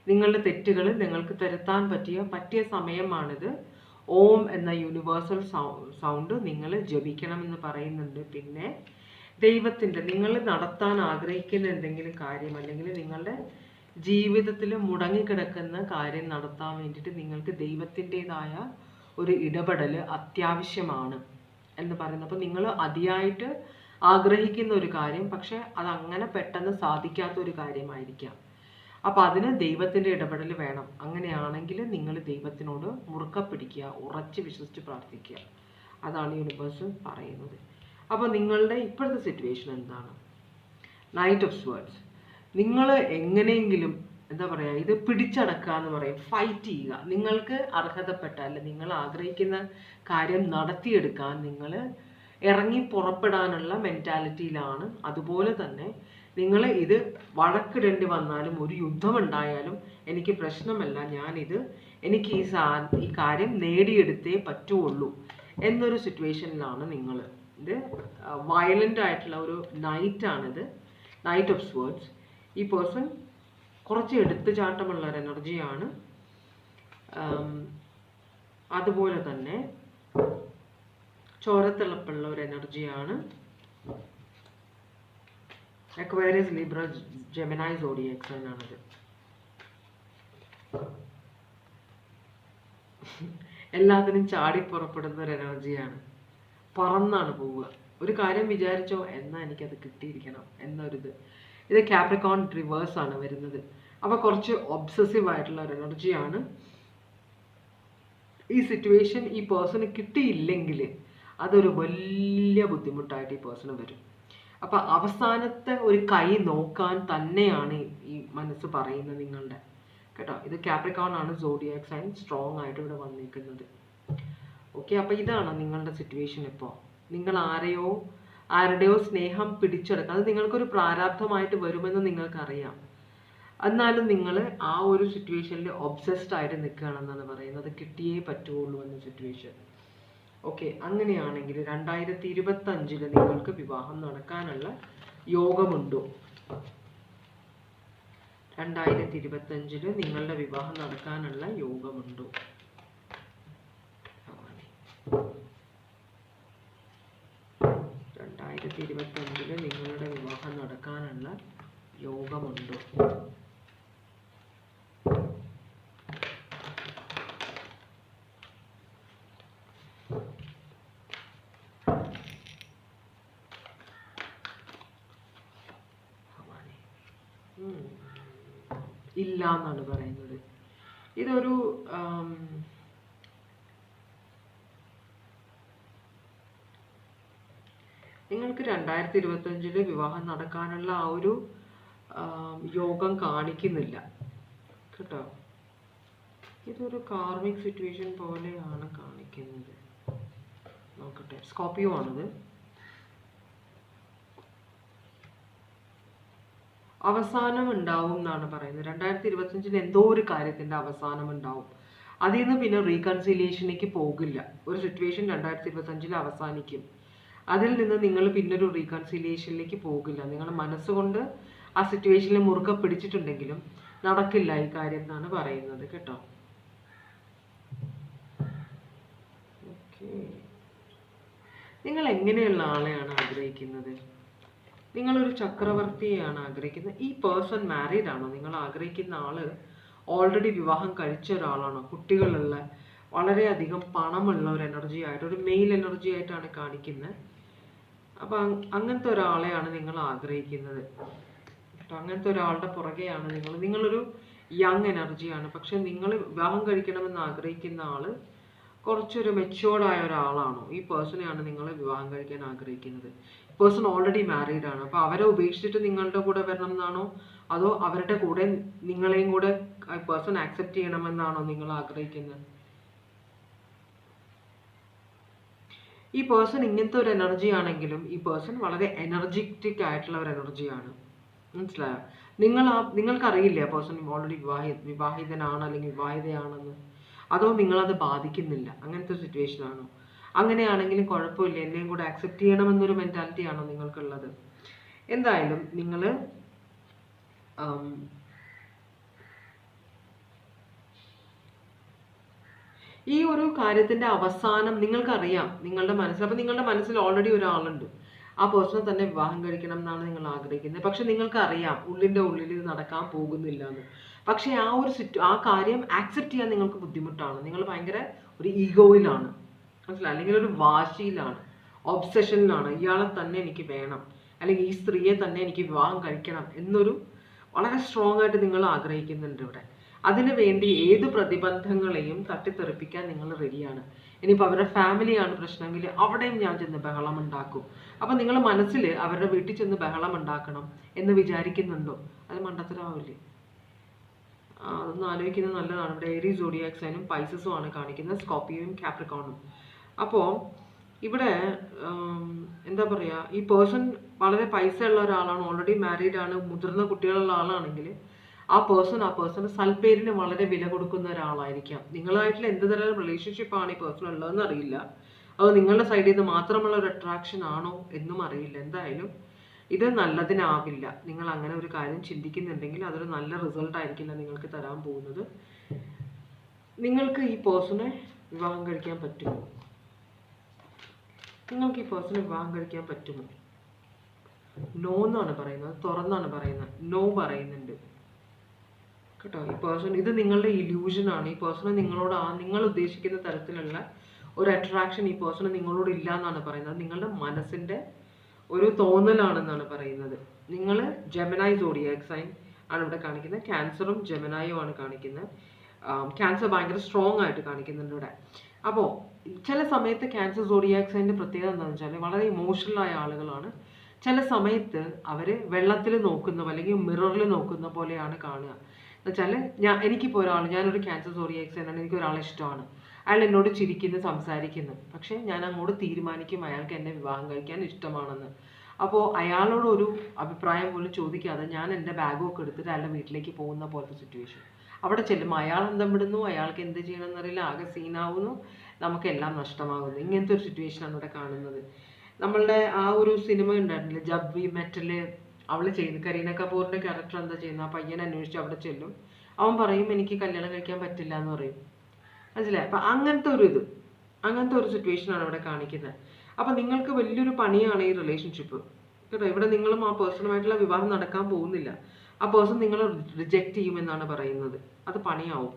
നിങ്ങളുടെ തെറ്റുകൾ നിങ്ങൾക്ക് തിരുത്താൻ പറ്റിയ സമയമാണിത്. ഓം എന്ന യൂണിവേഴ്സൽ സൗണ്ട് നിങ്ങൾ ജപിക്കണമെന്ന് പറയുന്നുണ്ട്. പിന്നെ ദൈവത്തിൻ്റെ നിങ്ങൾ നടത്താൻ ആഗ്രഹിക്കുന്ന എന്തെങ്കിലും കാര്യം, അല്ലെങ്കിൽ നിങ്ങളുടെ ജീവിതത്തിൽ മുടങ്ങിക്കിടക്കുന്ന കാര്യം നടത്താൻ വേണ്ടിയിട്ട് നിങ്ങൾക്ക് ദൈവത്തിൻ്റെതായ ഒരു ഇടപെടൽ അത്യാവശ്യമാണ് എന്ന് പറയുന്നത്. അപ്പോൾ നിങ്ങൾ അതിയായിട്ട് ആഗ്രഹിക്കുന്ന ഒരു കാര്യം, പക്ഷെ അതങ്ങനെ പെട്ടെന്ന് സാധിക്കാത്ത ഒരു കാര്യമായിരിക്കാം. അപ്പോൾ അതിന് ദൈവത്തിൻ്റെ ഇടപെടൽ വേണം. അങ്ങനെയാണെങ്കിൽ നിങ്ങൾ ദൈവത്തിനോട് മുറുക്ക പിടിക്കുക, ഉറച്ച് വിശ്വസിച്ച് പ്രാർത്ഥിക്കുക. അതാണ് യൂണിവേഴ്സ് പറയുന്നത്. അപ്പോൾ നിങ്ങളുടെ ഇപ്പോഴത്തെ സിറ്റുവേഷൻ എന്താണ്? Night of swords. നിങ്ങൾ എങ്ങനെയെങ്കിലും എന്താ പറയുക, ഇത് പിടിച്ചടക്കുക എന്ന് പറയും, ഫൈറ്റ് ചെയ്യുക. നിങ്ങൾക്ക് അർഹതപ്പെട്ട അല്ല നിങ്ങൾ ആഗ്രഹിക്കുന്ന കാര്യം നടത്തിയെടുക്കാൻ നിങ്ങൾ ഇറങ്ങി പുറപ്പെടാനുള്ള മെൻറ്റാലിറ്റിയിലാണ്. അതുപോലെ തന്നെ നിങ്ങൾ ഇത് വഴക്കിടേണ്ടി വന്നാലും ഒരു യുദ്ധമുണ്ടായാലും എനിക്ക് പ്രശ്നമല്ല, എനിക്ക് ഈ കാര്യം നേടിയെടുത്തേ പറ്റുള്ളൂ എന്നൊരു സിറ്റുവേഷനിലാണ് നിങ്ങൾ. ഇത് വയലൻ്റ് ആയിട്ടുള്ള ഒരു നൈറ്റാണിത്, നൈറ്റ് ഓഫ് സ്വേർഡ്സ്. ഈ പേഴ്സൺ കുറച്ച് എടുത്തുചാട്ടമുള്ള ഒരു എനർജിയാണ്. അതുപോലെ തന്നെ ചോരത്തിളപ്പുള്ള ഒരു എനർജിയാണ്. Aquarius, Libra, Gemini zodiac sign ആണത്. എല്ലാത്തിനും ചാടി പുറപ്പെടുന്ന ഒരു എനർജിയാണ്. പറന്നാണ് പോവുക. ഒരു കാര്യം വിചാരിച്ചോ എന്നാൽ എനിക്കത് കിട്ടിയിരിക്കണം എന്നൊരിത്. ഇത് കാപ്രിക്കോൺ റിവേഴ്സ് ആണ് വരുന്നത്. അപ്പോൾ കുറച്ച് ഒബ്സസീവ് ആയിട്ടുള്ള ഒരു എനർജിയാണ്. ഈ സിറ്റുവേഷൻ ഈ പേഴ്സണ് കിട്ടിയില്ലെങ്കിൽ അതൊരു വലിയ ബുദ്ധിമുട്ടായിട്ട് ഈ പേഴ്സണ് വരും. അപ്പം അവസാനത്തെ ഒരു കൈ നോക്കാൻ തന്നെയാണ് ഈ മനസ്സ് പറയുന്നത് നിങ്ങളുടെ കേട്ടോ. ഇത് കാപ്രിക്കോൺ ആണ്, സോഡിയാക് സൈൻ, സ്ട്രോങ് ആയിട്ട് ഇവിടെ വന്നിരിക്കുന്നത്. ഓക്കെ, അപ്പോൾ ഇതാണ് നിങ്ങളുടെ സിറ്റുവേഷൻ. ഇപ്പോൾ നിങ്ങൾ ആരുടെയോ സ്നേഹം പിടിച്ചെടുക്കുക, അത് നിങ്ങൾക്കൊരു പ്രാരാബ്ധമായിട്ട് വരുമെന്ന് നിങ്ങൾക്കറിയാം. എന്നാലും നിങ്ങൾ ആ ഒരു സിറ്റുവേഷനിൽ ഒബ്സസ്ഡ് ആയിട്ട് നിൽക്കുകയാണെന്നാണ് പറയുന്നത്. കിട്ടിയേ പറ്റുള്ളൂ എന്ന സിറ്റുവേഷൻ. ഓക്കെ, അങ്ങനെയാണെങ്കിൽ 2025 നിങ്ങൾക്ക് വിവാഹം നടക്കാനുള്ള യോഗമുണ്ടോ? 2025 നിങ്ങളുടെ വിവാഹം നടക്കാനുള്ള യോഗമുണ്ടോ? 2025 നിങ്ങളുടെ വിവാഹം നടക്കാനുള്ള യോഗമുണ്ടോ? ഇല്ല എന്നാണ് പറയുന്നത്. ഇതൊരു നിങ്ങൾക്ക് 2025 വിവാഹം നടക്കാനുള്ള ആ ഒരു യോഗം കാണിക്കുന്നില്ല കേട്ടോ. ഇതൊരു കാർമിക് സിറ്റുവേഷൻ പോലെയാണ് കാണിക്കുന്നത്. നോക്കട്ടെ, സ്കോർപ്പിയോ ആണിത്. അവസാനം ഉണ്ടാവും എന്നാണ് പറയുന്നത്. 2025 എന്തോ ഒരു കാര്യത്തിൻ്റെ അവസാനം ഉണ്ടാവും. അതിൽ നിന്ന് പിന്നെ റീകൺസിലിയേഷനിലേക്ക് പോകില്ല. ഒരു സിറ്റുവേഷൻ 2025 അവസാനിക്കും. അതിൽ നിന്ന് നിങ്ങൾ പിന്നൊരു റീകൺസിലിയേഷനിലേക്ക് പോകില്ല. നിങ്ങളുടെ മനസ്സുകൊണ്ട് ആ സിറ്റുവേഷനിൽ മുറുകെ പിടിച്ചിട്ടുണ്ടെങ്കിലും നടക്കില്ല ഈ കാര്യം എന്നാണ് പറയുന്നത് കേട്ടോ. ഓക്കെ, നിങ്ങൾ എങ്ങനെയുള്ള ആളെയാണ് ആഗ്രഹിക്കുന്നത്? നിങ്ങളൊരു ചക്രവർത്തിയെയാണ് ആഗ്രഹിക്കുന്നത്? ഈ പേഴ്സൺ മാരീഡ് ആണോ? നിങ്ങൾ ആഗ്രഹിക്കുന്ന ആള് ഓൾറെഡി വിവാഹം കഴിച്ച ഒരാളാണോ? കുട്ടികളുള്ള, വളരെയധികം പണമുള്ള ഒരു എനർജി ആയിട്ട്, ഒരു മെയിൽ എനർജി ആയിട്ടാണ് കാണിക്കുന്നത്. അപ്പം അങ്ങനത്തെ ഒരാളെയാണ് നിങ്ങൾ ആഗ്രഹിക്കുന്നത് കേട്ടോ. അങ്ങനത്തെ ഒരാളുടെ പുറകെയാണ് നിങ്ങളൊരു യങ് എനർജിയാണ്. പക്ഷെ നിങ്ങൾ വിവാഹം കഴിക്കണമെന്ന് ആഗ്രഹിക്കുന്ന ആള് കുറച്ചൊരു മെച്ചുവേർഡ് ആയ ഒരാളാണോ? ഈ പേഴ്സണെയാണ് നിങ്ങൾ വിവാഹം കഴിക്കാൻ ആഗ്രഹിക്കുന്നത്. പേഴ്സൺ ഓൾറെഡി മാരീഡ് ആണ്. അപ്പോൾ അവരെ ഉപേക്ഷിച്ചിട്ട് നിങ്ങളുടെ കൂടെ വരണം എന്നാണോ, അതോ അവരുടെ കൂടെ നിങ്ങളെയും കൂടെ പേഴ്സൺ ആക്സെപ്റ്റ് ചെയ്യണമെന്നാണോ നിങ്ങൾ ആഗ്രഹിക്കുന്നത്? ഈ പേഴ്സൺ ഇങ്ങനത്തെ ഒരു എനർജി ആണെങ്കിലും ഈ പേഴ്സൺ വളരെ എനർജറ്റിക് ആയിട്ടുള്ള ഒരു എനർജിയാണ്. മനസ്സിലായോ? നിങ്ങൾക്കറിയില്ല പേഴ്സൺ ഓൾറെഡി വിവാഹിതനാണ് അല്ലെങ്കിൽ വിവാഹിതയാണെന്ന്, അതോ നിങ്ങളത് ബാധിക്കുന്നില്ല, അങ്ങനത്തെ ഒരു സിറ്റുവേഷൻ ആണോ? അങ്ങനെയാണെങ്കിലും കുഴപ്പമില്ല, എന്നെയും കൂടെ ആക്സെപ്റ്റ് ചെയ്യണമെന്നൊരു മെൻറ്റാലിറ്റി ആണോ നിങ്ങൾക്കുള്ളത്? എന്തായാലും നിങ്ങൾ ഈ ഒരു കാര്യത്തിന്റെ അവസാനം നിങ്ങൾക്കറിയാം നിങ്ങളുടെ മനസ്സിൽ. അപ്പം നിങ്ങളുടെ മനസ്സിൽ ഓൾറെഡി ഒരാളുണ്ട്, ആ പേഴ്സണെ തന്നെ വിവാഹം കഴിക്കണം എന്നാണ് നിങ്ങൾ ആഗ്രഹിക്കുന്നത്. പക്ഷെ നിങ്ങൾക്കറിയാം ഉള്ളിൻ്റെ ഉള്ളിൽ ഇത് നടക്കാൻ പോകുന്നില്ല എന്ന്. പക്ഷെ ആ കാര്യം ആക്സെപ്റ്റ് ചെയ്യാൻ നിങ്ങൾക്ക് ബുദ്ധിമുട്ടാണ്. നിങ്ങൾ ഭയങ്കര ഒരു ഈഗോയിലാണ്, മനസ്സിലായി, അല്ലെങ്കിൽ ഒരു വാശിയിലാണ്, ഒബ്സെഷനിലാണ്. ഇയാളെ തന്നെ എനിക്ക് വേണം, അല്ലെങ്കിൽ ഈ സ്ത്രീയെ തന്നെ എനിക്ക് വിവാഹം കഴിക്കണം എന്നൊരു വളരെ സ്ട്രോങ് ആയിട്ട് നിങ്ങൾ ആഗ്രഹിക്കുന്നുണ്ട് ഇവിടെ. അതിനു വേണ്ടി ഏത് പ്രതിബന്ധങ്ങളെയും തട്ടിത്തെറിപ്പിക്കാൻ നിങ്ങൾ റെഡിയാണ്. ഇനിയിപ്പോൾ അവരുടെ ഫാമിലിയാണ് പ്രശ്നമെങ്കിൽ അവിടെയും ഞാൻ ചെന്ന് ബഹളം ഉണ്ടാക്കും. അപ്പം നിങ്ങൾ മനസ്സിൽ അവരുടെ വീട്ടിൽ ചെന്ന് ബഹളം ഉണ്ടാക്കണം എന്ന് വിചാരിക്കുന്നുണ്ടോ? അത് മണ്ടത്തരാവില്ലേ? അതൊന്ന് ആലോചിക്കുന്നത് നല്ലതാണ്. ഇവിടെ ഏരീസ് സോഡിയാക് സൈനും പൈസസും ആണ് കാണിക്കുന്നത്, സ്കോർപ്പിയോയും കാപ്രിക്കോണും. അപ്പോൾ ഇവിടെ എന്താ പറയുക, ഈ പേഴ്സൺ വളരെ പൈസ ഉള്ള ഒരാളാണ്, ഓൾറെഡി മാരീഡ് ആണ്, മുതിർന്ന കുട്ടികളുള്ള ആളാണെങ്കിൽ ആ പേഴ്സണ് സൽപ്പേരിന് വളരെ വില കൊടുക്കുന്ന ഒരാളായിരിക്കാം. നിങ്ങളായിട്ടുള്ള എന്ത് തരം റിലേഷൻഷിപ്പാണ് ഈ പേഴ്സൺ ഉള്ളതെന്ന് അറിയില്ല. അത് നിങ്ങളുടെ സൈഡിൽ നിന്ന് മാത്രമുള്ള ഒരു അട്രാക്ഷൻ ആണോ എന്നും അറിയില്ല. എന്തായാലും ഇത് നല്ലതിനാവില്ല. നിങ്ങൾ അങ്ങനെ ഒരു കാര്യം ചിന്തിക്കുന്നുണ്ടെങ്കിൽ അതൊരു നല്ല റിസൾട്ട് ആയിരിക്കില്ല നിങ്ങൾക്ക് തരാൻ പോകുന്നത്. നിങ്ങൾക്ക് ഈ പേഴ്സണെ വിവാഹം കഴിക്കാൻ പറ്റുമോ? നിങ്ങൾക്ക് ഈ പേഴ്സണെ വിവാഹം കഴിക്കാൻ പറ്റുമോ? നോ എന്നാണ് പറയുന്നത്, തുറന്നാണ് പറയുന്നത്, നോ പറയുന്നുണ്ട് കേട്ടോ. ഈ പേഴ്സൺ, ഇത് നിങ്ങളുടെ ഇല്യൂഷനാണ്. ഈ പേഴ്സണ് നിങ്ങളോട് നിങ്ങൾ ഉദ്ദേശിക്കുന്ന തരത്തിലുള്ള ഒരു അട്രാക്ഷൻ ഈ പേഴ്സണ് നിങ്ങളോട് ഇല്ല എന്നാണ് പറയുന്നത്. നിങ്ങളുടെ മനസ്സിന്റെ ഒരു തോന്നലാണെന്നാണ് പറയുന്നത്. നിങ്ങൾ ജെമിനായി സോഡിയാക് സൈൻ ആണ് ഇവിടെ കാണിക്കുന്നത്. ക്യാൻസറും ജെമിനായും ആണ് കാണിക്കുന്നത്. ക്യാൻസർ ഭയങ്കര സ്ട്രോങ് ആയിട്ട് കാണിക്കുന്നുണ്ട് ഇവിടെ. അപ്പോൾ ചില സമയത്ത് ക്യാൻസർ സോഡിയാക് സൈൻ്റെ പ്രത്യേകത എന്താണെന്ന് വെച്ചാൽ വളരെ ഇമോഷണൽ ആയ ആളുകളാണ്. ചില സമയത്ത് അവർ വെള്ളത്തിൽ നോക്കുന്ന അല്ലെങ്കിൽ മിററിൽ നോക്കുന്ന പോലെയാണ് കാണുക. എന്നുവെച്ചാൽ എനിക്കിപ്പോൾ ഞാനൊരു ക്യാൻസർ സോഡിയാക് സൈൻ ആണ്, എനിക്ക് ഒരാളെ ഇഷ്ടമാണ്, അയാൾ എന്നോട് ചിരിക്കുന്നു, സംസാരിക്കുന്നു, പക്ഷേ ഞാൻ അങ്ങോട്ട് തീരുമാനിക്കും അയാൾക്ക് എന്നെ വിവാഹം കഴിക്കാൻ ഇഷ്ടമാണെന്ന്. അപ്പോൾ അയാളോട് ഒരു അഭിപ്രായം പോലും ചോദിക്കാതെ ഞാൻ എൻ്റെ ബാഗൊക്കെ എടുത്തിട്ട് അയാളുടെ വീട്ടിലേക്ക് പോകുന്ന പോലത്തെ സിറ്റുവേഷൻ. അവിടെ ചെല്ലുമ്പോൾ അയാൾ അന്തം വിടുന്നു, അയാൾക്ക് എന്ത് ചെയ്യണമെന്നറിയില്ല, ആകെ സീനാവുന്നു, നമുക്കെല്ലാം നഷ്ടമാകുന്നു. ഇങ്ങനത്തെ ഒരു സിറ്റുവേഷനാണ് ഇവിടെ കാണുന്നത്. നമ്മളുടെ ആ ഒരു സിനിമ ഉണ്ടായിരുന്നില്ല, ജബ് വി മെറ്റില്, അവൾ ചെയ്യുന്നത്, കരീന കപൂറിൻ്റെ ക്യാരക്ടർ എന്താ ചെയ്യുന്നത്, ആ പയ്യനെ അന്വേഷിച്ച് അവിടെ ചെല്ലും. അവൻ പറയും എനിക്ക് കല്യാണം കഴിക്കാൻ പറ്റില്ല എന്ന് പറയും. മനസ്സിലായി? അപ്പം അങ്ങനത്തെ ഒരു സിറ്റുവേഷനാണ് ഇവിടെ കാണിക്കുന്നത്. അപ്പം നിങ്ങൾക്ക് വലിയൊരു പണിയാണ് ഈ റിലേഷൻഷിപ്പ് കേട്ടോ. ഇവിടെ നിങ്ങളും ആ പേഴ്സണുമായിട്ടുള്ള വിവാഹം നടക്കാൻ പോകുന്നില്ല. ആ പേഴ്സൺ നിങ്ങളെ റിജക്റ്റ് ചെയ്യുമെന്നാണ് പറയുന്നത്. അത് പണിയാവും.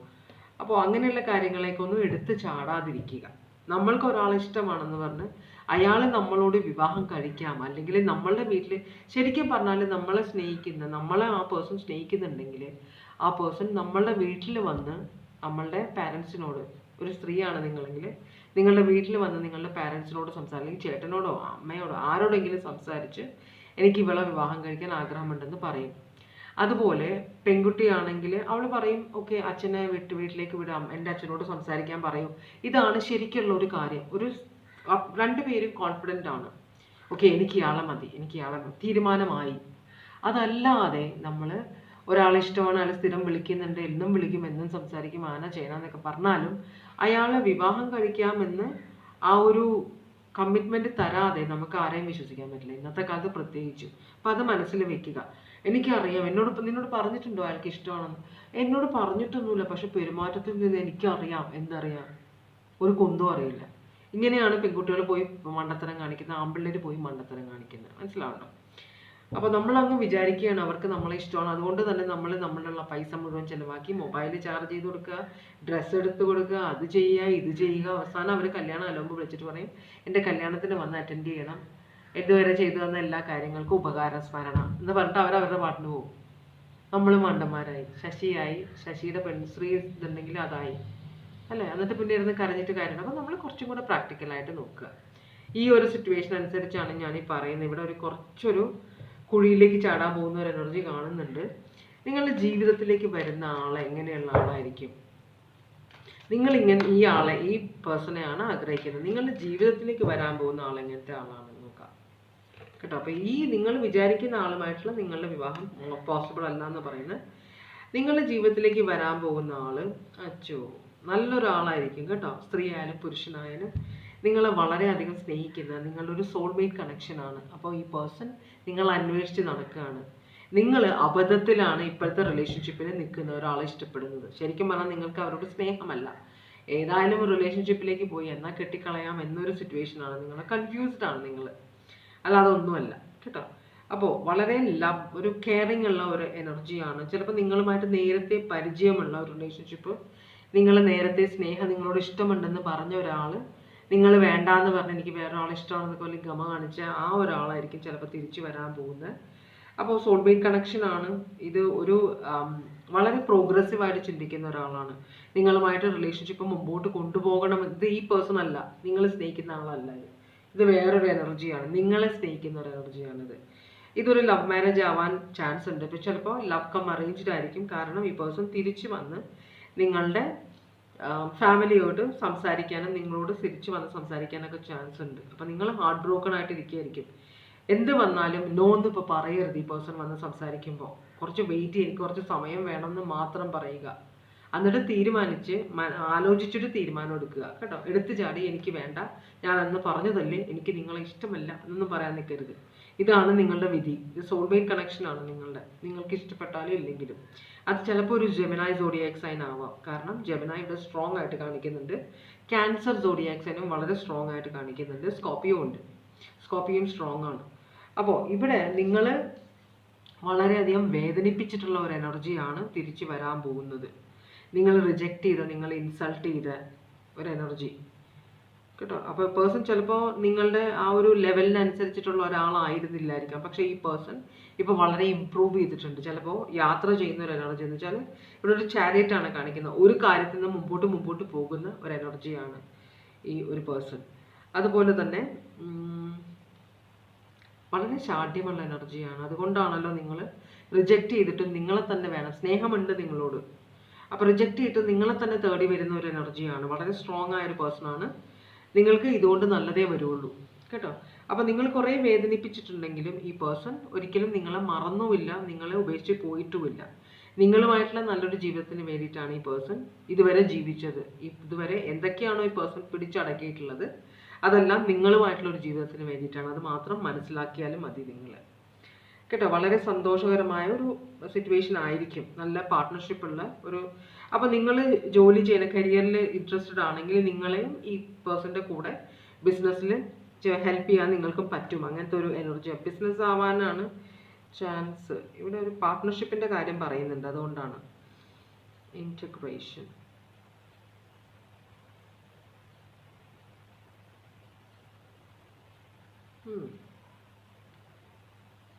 അപ്പോൾ അങ്ങനെയുള്ള കാര്യങ്ങളേക്കൊന്നും എടുത്ത് ചാടാതിരിക്കുക. നമ്മൾക്ക് ഒരാളെ ഇഷ്ടമാണെന്ന് പറഞ്ഞ് അയാൾ നമ്മളോട് വിവാഹം കഴിക്കാം, അല്ലെങ്കിൽ നമ്മളുടെ വീട്ടിൽ ശരിക്കും പറഞ്ഞാൽ നമ്മളെ ആ പേഴ്സൺ സ്നേഹിക്കുന്നുണ്ടെങ്കിൽ ആ പേഴ്സൺ നമ്മളുടെ വീട്ടിൽ വന്ന് നമ്മളുടെ പാരൻസിനോട്, ഒരു സ്ത്രീയാണ് നിങ്ങളെങ്കിൽ നിങ്ങളുടെ വീട്ടിൽ വന്ന് നിങ്ങളുടെ പാരൻസിനോട് അല്ലെങ്കിൽ ചേട്ടനോടോ അമ്മയോടോ ആരോടെങ്കിലും സംസാരിച്ച് എനിക്ക് ഇവളെ വിവാഹം കഴിക്കാൻ ആഗ്രഹമുണ്ടെന്ന് പറയും. അതുപോലെ പെൺകുട്ടിയാണെങ്കിൽ അവൾ പറയും ഓക്കെ അച്ഛനെ വീട്ടിലേക്ക് വിടാം, എൻ്റെ അച്ഛനോട് സംസാരിക്കാൻ പറയും. ഇതാണ് ശരിക്കുള്ള ഒരു കാര്യം. രണ്ടുപേരും കോൺഫിഡൻ്റ് ആണ്, ഓക്കെ എനിക്ക് ഇയാളെ മതി തീരുമാനമായി. അതല്ലാതെ നമ്മൾ ഒരാളെ ഇഷ്ടമാണ്, അയാൾ സ്ഥിരം വിളിക്കുന്നുണ്ട്, എന്നും വിളിക്കും, എന്നും സംസാരിക്കും, ആന ചെയ്യണമെന്നൊക്കെ പറഞ്ഞാലും അയാളെ വിവാഹം കഴിക്കാമെന്ന് ആ ഒരു കമ്മിറ്റ്മെന്റ് തരാതെ നമുക്ക് ആരെയും വിശ്വസിക്കാൻ പറ്റില്ല, ഇന്നത്തെ കാലത്ത് പ്രത്യേകിച്ചും. അപ്പം അത് മനസ്സിൽ വെക്കുക. എനിക്കറിയാം, നിന്നോട് പറഞ്ഞിട്ടുണ്ടോ അയാൾക്ക് ഇഷ്ടമാണെന്ന്? എന്നോട് പറഞ്ഞിട്ടൊന്നുമില്ല, പക്ഷെ പെരുമാറ്റത്തിൽ നിന്ന് എനിക്കറിയാം. എന്തറിയാം? ഒരു കുന്തവും അറിയില്ല. ഇങ്ങനെയാണ് പെൺകുട്ടികൾ പോയി മണ്ടത്തരം കാണിക്കുന്നത്, ആൺപിള്ളേർ പോയി മണ്ടത്തരം കാണിക്കുന്നത്. മനസ്സിലാവണ്ടോ? അപ്പോൾ നമ്മളങ്ങ് വിചാരിക്കുകയാണ് അവർക്ക് നമ്മളെ ഇഷ്ടമാണ്, അതുകൊണ്ട് തന്നെ നമ്മൾ നമ്മളുള്ള പൈസ മുഴുവൻ ചിലവാക്കി മൊബൈൽ ചാർജ് ചെയ്ത് കൊടുക്കുക, ഡ്രസ്സ് എടുത്ത് കൊടുക്കുക, അത് ചെയ്യുക, ഇത് ചെയ്യുക. അവസാനം അവർ കല്യാണം ആലോചിച്ച് വിളിച്ചിട്ട് പറയും എൻ്റെ കല്യാണത്തിന് വന്ന് അറ്റൻഡ് ചെയ്യണം, ഇതുവരെ ചെയ്തു തന്ന എല്ലാ കാര്യങ്ങൾക്കും ഉപകാരസ്മരണ എന്ന് പറഞ്ഞിട്ട് അവരവരുടെ പാട്ടിന് പോകും. നമ്മൾ മണ്ടന്മാരായി, ശശിയായി, ശശിയുടെ പെൺശ്രീ ഇതുണ്ടെങ്കിൽ അതായി അല്ലേ. എന്നിട്ട് പിന്നെ ഇരുന്ന് കരഞ്ഞിട്ട് കാര്യമാണ്. അപ്പോൾ നമ്മൾ കുറച്ചും കൂടെ പ്രാക്ടിക്കലായിട്ട് നോക്കുക. ഈ ഒരു സിറ്റുവേഷൻ അനുസരിച്ചാണ് ഞാൻ ഈ പറയുന്നത്. ഇവിടെ കുറച്ചൊരു കുഴിയിലേക്ക് ചാടാൻ പോകുന്ന ഒരു എനർജി കാണുന്നുണ്ട്. നിങ്ങളുടെ ജീവിതത്തിലേക്ക് വരുന്ന ആളെ എങ്ങനെയുള്ള ആളായിരിക്കും? ഈ പേഴ്സണെയാണ് ആഗ്രഹിക്കുന്നത്. നിങ്ങളുടെ ജീവിതത്തിലേക്ക് വരാൻ പോകുന്ന ആൾ എങ്ങനത്തെ ആളാണെന്ന് നോക്കാം കേട്ടോ. അപ്പോൾ നിങ്ങൾ വിചാരിക്കുന്ന ആളുമായിട്ടുള്ള നിങ്ങളുടെ വിവാഹം പോസിബിൾ അല്ല എന്ന് പറയുന്നത്. നിങ്ങളുടെ ജീവിതത്തിലേക്ക് വരാൻ പോകുന്ന ആള് നല്ലൊരാളായിരിക്കും കേട്ടോ. സ്ത്രീ ആയാലും പുരുഷനായാലും നിങ്ങളെ വളരെയധികം സ്നേഹിക്കുന്ന നിങ്ങളുടെ ഒരു സോൾമേറ്റ് കണക്ഷനാണ്. അപ്പോൾ ഈ പേഴ്സൺ നിങ്ങൾ അന്വേഷിച്ച് നടക്കുകയാണ്. നിങ്ങൾ അബദ്ധത്തിലാണ് ഇപ്പോഴത്തെ റിലേഷൻഷിപ്പിൽ നിൽക്കുന്ന ഒരാളെ ഇഷ്ടപ്പെടുന്നത്. ശരിക്കും പറഞ്ഞാൽ നിങ്ങൾക്ക് അവരോട് സ്നേഹമല്ല, ഏതായാലും റിലേഷൻഷിപ്പിലേക്ക് പോയി എന്നാൽ കെട്ടിക്കളയാം എന്നൊരു സിറ്റുവേഷനാണ്. നിങ്ങൾ കൺഫ്യൂസ്ഡ് ആണ് നിങ്ങൾ, അല്ലാതെ ഒന്നുമല്ല കേട്ടോ. അപ്പോൾ വളരെ ഒരു കെയറിങ് ഉള്ള ഒരു എനർജിയാണ്. ചിലപ്പോൾ നിങ്ങളുമായിട്ട് നേരത്തെ പരിചയമുള്ള ഒരു റിലേഷൻഷിപ്പ്, നിങ്ങൾ നേരത്തെ നിങ്ങളോട് ഇഷ്ടമുണ്ടെന്ന് പറഞ്ഞ ഒരാൾ നിങ്ങൾ വേണ്ടാന്ന് പറഞ്ഞ് എനിക്ക് വേറെ ആളെ ഇഷ്ടമാണെന്നൊക്കെ വലിയ ഗമ കാണിച്ച ആ ഒരാളായിരിക്കും ചിലപ്പോൾ തിരിച്ചു വരാൻ പോകുന്നത്. അപ്പോൾ സോൾമേറ്റ് കണക്ഷൻ ആണ് ഇത്. ഒരു വളരെ പ്രോഗ്രസീവായിട്ട് ചിന്തിക്കുന്ന ഒരാളാണ്. നിങ്ങളുമായിട്ട് റിലേഷൻഷിപ്പ് മുമ്പോട്ട് കൊണ്ടുപോകണം. ഇത് ഈ പേഴ്സൺ അല്ല, നിങ്ങൾ സ്നേഹിക്കുന്ന ആളല്ല. ഇത് വേറൊരു എനർജിയാണ്, നിങ്ങളെ സ്നേഹിക്കുന്ന ഒരു എനർജിയാണിത്. ഇതൊരു ലവ് മാരേജ് ആവാൻ ചാൻസ് ഉണ്ട്. ഇപ്പോൾ ചിലപ്പോൾ ലവ് കം അറേഞ്ച്ഡ് ആയിരിക്കും. കാരണം ഈ പേഴ്സൺ തിരിച്ചു വന്ന് നിങ്ങളുടെ ഫാമിലിയോട് സംസാരിക്കാനും നിങ്ങളോട് തിരിച്ചു വന്ന് സംസാരിക്കാനൊക്കെ ചാൻസ് ഉണ്ട്. അപ്പം നിങ്ങൾ ഹാർട്ട് ബ്രോക്കൺ ആയിട്ട് ഇരിക്കുകയായിരിക്കും. എന്ത് വന്നാലും നോ എന്ന് ഇപ്പോൾ പറയരുത്. ഈ പേഴ്സൺ വന്ന് സംസാരിക്കുമ്പോൾ കുറച്ച് വെയിറ്റ് ചെയ്യും, എനിക്ക് കുറച്ച് സമയം വേണമെന്ന് മാത്രം പറയുക. എന്നിട്ട് ആലോചിച്ചിട്ട് തീരുമാനം എടുക്കുക കേട്ടോ. എടുത്തു ചാടി എനിക്ക് വേണ്ട, ഞാൻ അന്ന് പറഞ്ഞതല്ലേ, എനിക്ക് നിങ്ങളെ ഇഷ്ടമല്ല എന്നൊന്നും പറയാൻ നിൽക്കരുത്. ഇതാണ് നിങ്ങളുടെ വിധി. ഇത് സോൾമേറ്റ് കണക്ഷനാണ് നിങ്ങൾക്ക് ഇഷ്ടപ്പെട്ടാലും ഇല്ലെങ്കിലും. അത് ചിലപ്പോൾ ഒരു ജെമിനായി സോഡിയാക് സൈൻ ആവാം. കാരണം ജെമിനായി ഇവിടെ സ്ട്രോങ് ആയിട്ട് കാണിക്കുന്നുണ്ട്. ക്യാൻസർ സോഡിയാക് സൈനും വളരെ സ്ട്രോങ് ആയിട്ട് കാണിക്കുന്നുണ്ട്. സ്കോർപ്പിയോ ഉണ്ട്, സ്കോർപ്പിയോയും സ്ട്രോങ് ആണ്. അപ്പോൾ ഇവിടെ നിങ്ങൾ വളരെയധികം വേദനിപ്പിച്ചിട്ടുള്ള ഒരു എനർജിയാണ് തിരിച്ചു വരാൻ പോകുന്നത്. നിങ്ങൾ റിജക്റ്റ് ചെയ്ത, നിങ്ങൾ ഇൻസൾട്ട് ചെയ്ത ഒരു എനർജി കേട്ടോ. അപ്പോൾ പേഴ്സൺ ചിലപ്പോൾ നിങ്ങളുടെ ആ ഒരു ലെവലിനനുസരിച്ചിട്ടുള്ള ഒരാളായിരുന്നില്ലായിരിക്കാം. പക്ഷേ ഈ പേഴ്സൺ ഇപ്പോൾ വളരെ ഇമ്പ്രൂവ് ചെയ്തിട്ടുണ്ട്. ചിലപ്പോൾ യാത്ര ചെയ്യുന്ന ഒരു എനർജി എന്ന് വെച്ചാൽ ഇവിടെ ഒരു ചാരിയറ്റ് ആണ് കാണിക്കുന്നത്. ഒരു കാര്യത്തിൽ നിന്ന് മുമ്പോട്ട് പോകുന്ന ഒരു എനർജിയാണ് ഈ ഒരു പേഴ്സൺ. അതുപോലെ തന്നെ വളരെ ശാഠ്യമുള്ള എനർജിയാണ്. അതുകൊണ്ടാണല്ലോ നിങ്ങൾ റിജക്റ്റ് ചെയ്തിട്ട് നിങ്ങളെ തന്നെ വേണം, സ്നേഹമുണ്ട് നിങ്ങളോട്, അപ്പോൾ റിജക്റ്റ് ചെയ്തിട്ട് നിങ്ങളെ തന്നെ തേടി വരുന്ന ഒരു എനർജിയാണ്. വളരെ സ്ട്രോങ് ആയ ഒരു പേഴ്സൺ ആണ്. നിങ്ങൾക്ക് ഇതുകൊണ്ട് നല്ലതേ വരുള്ളൂ കേട്ടോ. അപ്പോൾ നിങ്ങൾ കുറേ വേദനിപ്പിച്ചിട്ടുണ്ടെങ്കിലും ഈ പേഴ്സൺ ഒരിക്കലും നിങ്ങളെ മറന്നുമില്ല, നിങ്ങളെ ഉപേക്ഷിച്ച് പോയിട്ടുമില്ല. നിങ്ങളുമായിട്ടുള്ള നല്ലൊരു ജീവിതത്തിന് വേണ്ടിയിട്ടാണ് ഈ പേഴ്സൺ ഇതുവരെ ജീവിച്ചത്. ഇതുവരെ എന്തൊക്കെയാണോ ഈ പേഴ്സൺ പിടിച്ചടക്കിയിട്ടുള്ളത് അതെല്ലാം നിങ്ങളുമായിട്ടുള്ള ഒരു ജീവിതത്തിന് വേണ്ടിയിട്ടാണ്. അത് മാത്രം മനസ്സിലാക്കിയാലും മതി നിങ്ങൾ കേട്ടോ. വളരെ സന്തോഷകരമായ ഒരു സിറ്റുവേഷൻ ആയിരിക്കും, നല്ല പാർട്ട്ണർഷിപ്പ് ഉള്ള ഒരു. അപ്പോൾ നിങ്ങൾ ജോലി ചെയ്യുന്ന കരിയറിൽ ഇൻട്രസ്റ്റഡ് ആണെങ്കിൽ നിങ്ങളെയും ഈ പേഴ്സൻ്റെ കൂടെ ബിസിനസ്സിൽ ഹെൽപ്പ് ചെയ്യാൻ നിങ്ങൾക്കും പറ്റും. അങ്ങനത്തെ ഒരു എനർജി ബിസിനസ് ആവാനാണ് ചാൻസ്. ഇവിടെ ഒരു പാർട്ട്ണർഷിപ്പിൻ്റെ കാര്യം പറയുന്നുണ്ട്, അതുകൊണ്ടാണ്. ഇൻറ്റഗ്രേഷൻ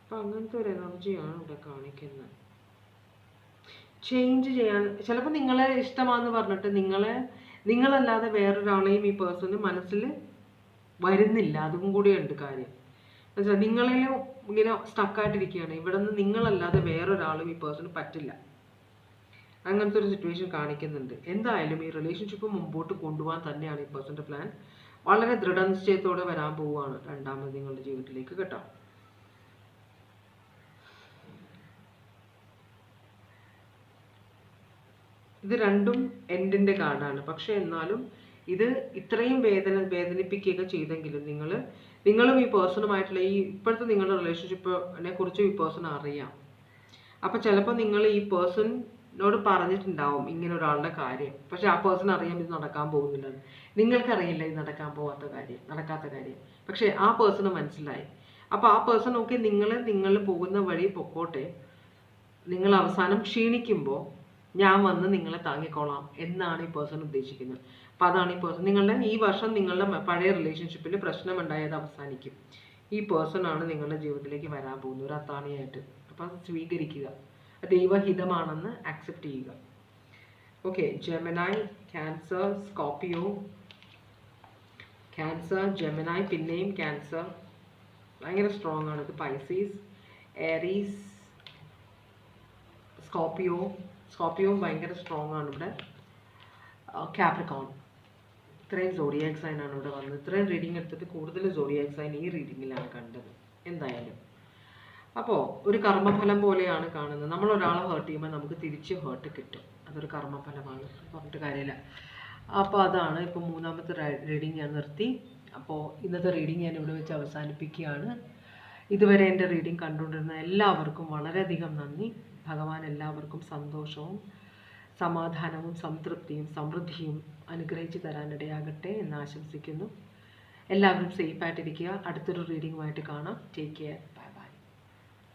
അപ്പം അങ്ങനത്തെ ഒരു എനർജിയാണ് ഇവിടെ കാണിക്കുന്നത്. ചേഞ്ച് ചെയ്യാൻ ചിലപ്പോൾ നിങ്ങളെ ഇഷ്ടമാണെന്ന് പറഞ്ഞിട്ട് നിങ്ങളല്ലാതെ വേറൊരാളെയും ഈ പേഴ്സണ് മനസ്സിൽ വരുന്നില്ല. അതും കൂടിയുണ്ട് കാര്യം. എന്നുവെച്ചാൽ നിങ്ങളിലും ഇങ്ങനെ സ്റ്റക്കായിട്ടിരിക്കുകയാണ്. ഇവിടെ നിന്ന് നിങ്ങളല്ലാതെ വേറൊരാളും ഈ പേഴ്സണ് പറ്റില്ല. അങ്ങനത്തെ ഒരു സിറ്റുവേഷൻ കാണിക്കുന്നുണ്ട്. എന്തായാലും ഈ റിലേഷൻഷിപ്പ് മുമ്പോട്ട് കൊണ്ടുപോകാൻ തന്നെയാണ് ഈ പേഴ്സൻ്റെ പ്ലാൻ. വളരെ ദൃഢനിശ്ചയത്തോടെ വരാൻ പോവുകയാണ് രണ്ടാമത് നിങ്ങളുടെ ജീവിതത്തിലേക്ക് കേട്ടോ. ഇത് രണ്ടും എൻഡിൻ്റെ കാർഡാണ്. പക്ഷെ എന്നാലും ഇത് ഇത്രയും വേദനിപ്പിക്കുകയൊക്കെ ചെയ്തെങ്കിലും നിങ്ങളും ഈ പേഴ്സണുമായിട്ടുള്ള ഈ ഇപ്പോഴത്തെ നിങ്ങളുടെ റിലേഷൻഷിപ്പിനെ കുറിച്ച് ഈ പേഴ്സൺ അറിയാം. അപ്പം ചിലപ്പോൾ നിങ്ങൾ ഈ പേഴ്സണിനോട് പറഞ്ഞിട്ടുണ്ടാവും ഇങ്ങനെ ഒരാളുടെ കാര്യം. പക്ഷെ ആ പേഴ്സൺ അറിയാം ഇത് നടക്കാൻ പോകുന്നില്ലെന്ന്. നിങ്ങൾക്കറിയില്ല ഇത് നടക്കാത്ത കാര്യം. പക്ഷെ ആ പേഴ്സണ് മനസ്സിലായി. അപ്പോൾ ആ പേഴ്സൺ നോക്കി നിങ്ങൾ പോകുന്ന വഴി പൊക്കോട്ടെ, നിങ്ങൾ അവസാനം ക്ഷീണിക്കുമ്പോൾ ഞാൻ വന്ന് നിങ്ങളെ താങ്ങിക്കോളാം എന്നാണ് ഈ പേഴ്സൺ ഉദ്ദേശിക്കുന്നത്. അപ്പം അതാണ് ഈ പേഴ്സൺ ഈ വർഷം നിങ്ങളുടെ പഴയ റിലേഷൻഷിപ്പിൽ പ്രശ്നമുണ്ടായത് അവസാനിക്കും. ഈ പേഴ്സൺ ആണ് നിങ്ങളുടെ ജീവിതത്തിലേക്ക് വരാൻ പോകുന്നത് ഒരു അത്താണിയായിട്ട്. അപ്പം അത് സ്വീകരിക്കുക, ദൈവഹിതമാണെന്ന് ആക്സെപ്റ്റ് ചെയ്യുക. ഓക്കെ, ജെമിനായി, ക്യാൻസർ, സ്കോർപ്പിയോ, ക്യാൻസർ, ജെമിനായി, പിന്നെയും ക്യാൻസർ ഭയങ്കര സ്ട്രോങ് ആണ്. ഇത് പൈസീസ്, ഏരീസ്, സ്കോർപ്പിയോ ഭയങ്കര സ്ട്രോങ് ആണ് ഇവിടെ. കാപ്രിക്കോൺ, ഇത്രയും സോഡിയാക് സൈൻ ആണ് ഇവിടെ വന്നത്. ഇത്രയും റീഡിങ് എടുത്തിട്ട് കൂടുതൽ സോഡിയാക് സൈൻ ഈ റീഡിങ്ങിലാണ് കണ്ടത് എന്തായാലും. അപ്പോൾ ഒരു കർമ്മഫലം പോലെയാണ് കാണുന്നത്. നമ്മൾ ഒരാളെ ഹേർട്ട് ചെയ്യുമ്പോൾ നമുക്ക് തിരിച്ച് ഹേർട്ട് കിട്ടും. അതൊരു കർമ്മഫലമാണ്, പറഞ്ഞിട്ട് കാര്യമില്ല. അപ്പോൾ അതാണ്. ഇപ്പോൾ മൂന്നാമത്തെ റീഡിങ് ഞാൻ നിർത്തി. അപ്പോൾ ഇന്നത്തെ റീഡിങ് ഞാൻ ഇവിടെ വെച്ച് അവസാനിപ്പിക്കുകയാണ്. ഇതുവരെ എൻ്റെ റീഡിങ് കണ്ടുകൊണ്ടിരുന്ന എല്ലാവർക്കും വളരെയധികം നന്ദി. ഭഗവാൻ എല്ലാവർക്കും സന്തോഷവും സമാധാനവും സംതൃപ്തിയും സമൃദ്ധിയും അനുഗ്രഹിച്ച് തരാനിടയാകട്ടെ എന്ന് ആശംസിക്കുന്നു. എല്ലാവരും സേഫായിട്ടിരിക്കുക. അടുത്തൊരു റീഡിങ്ങുമായിട്ട് കാണാം. Take care.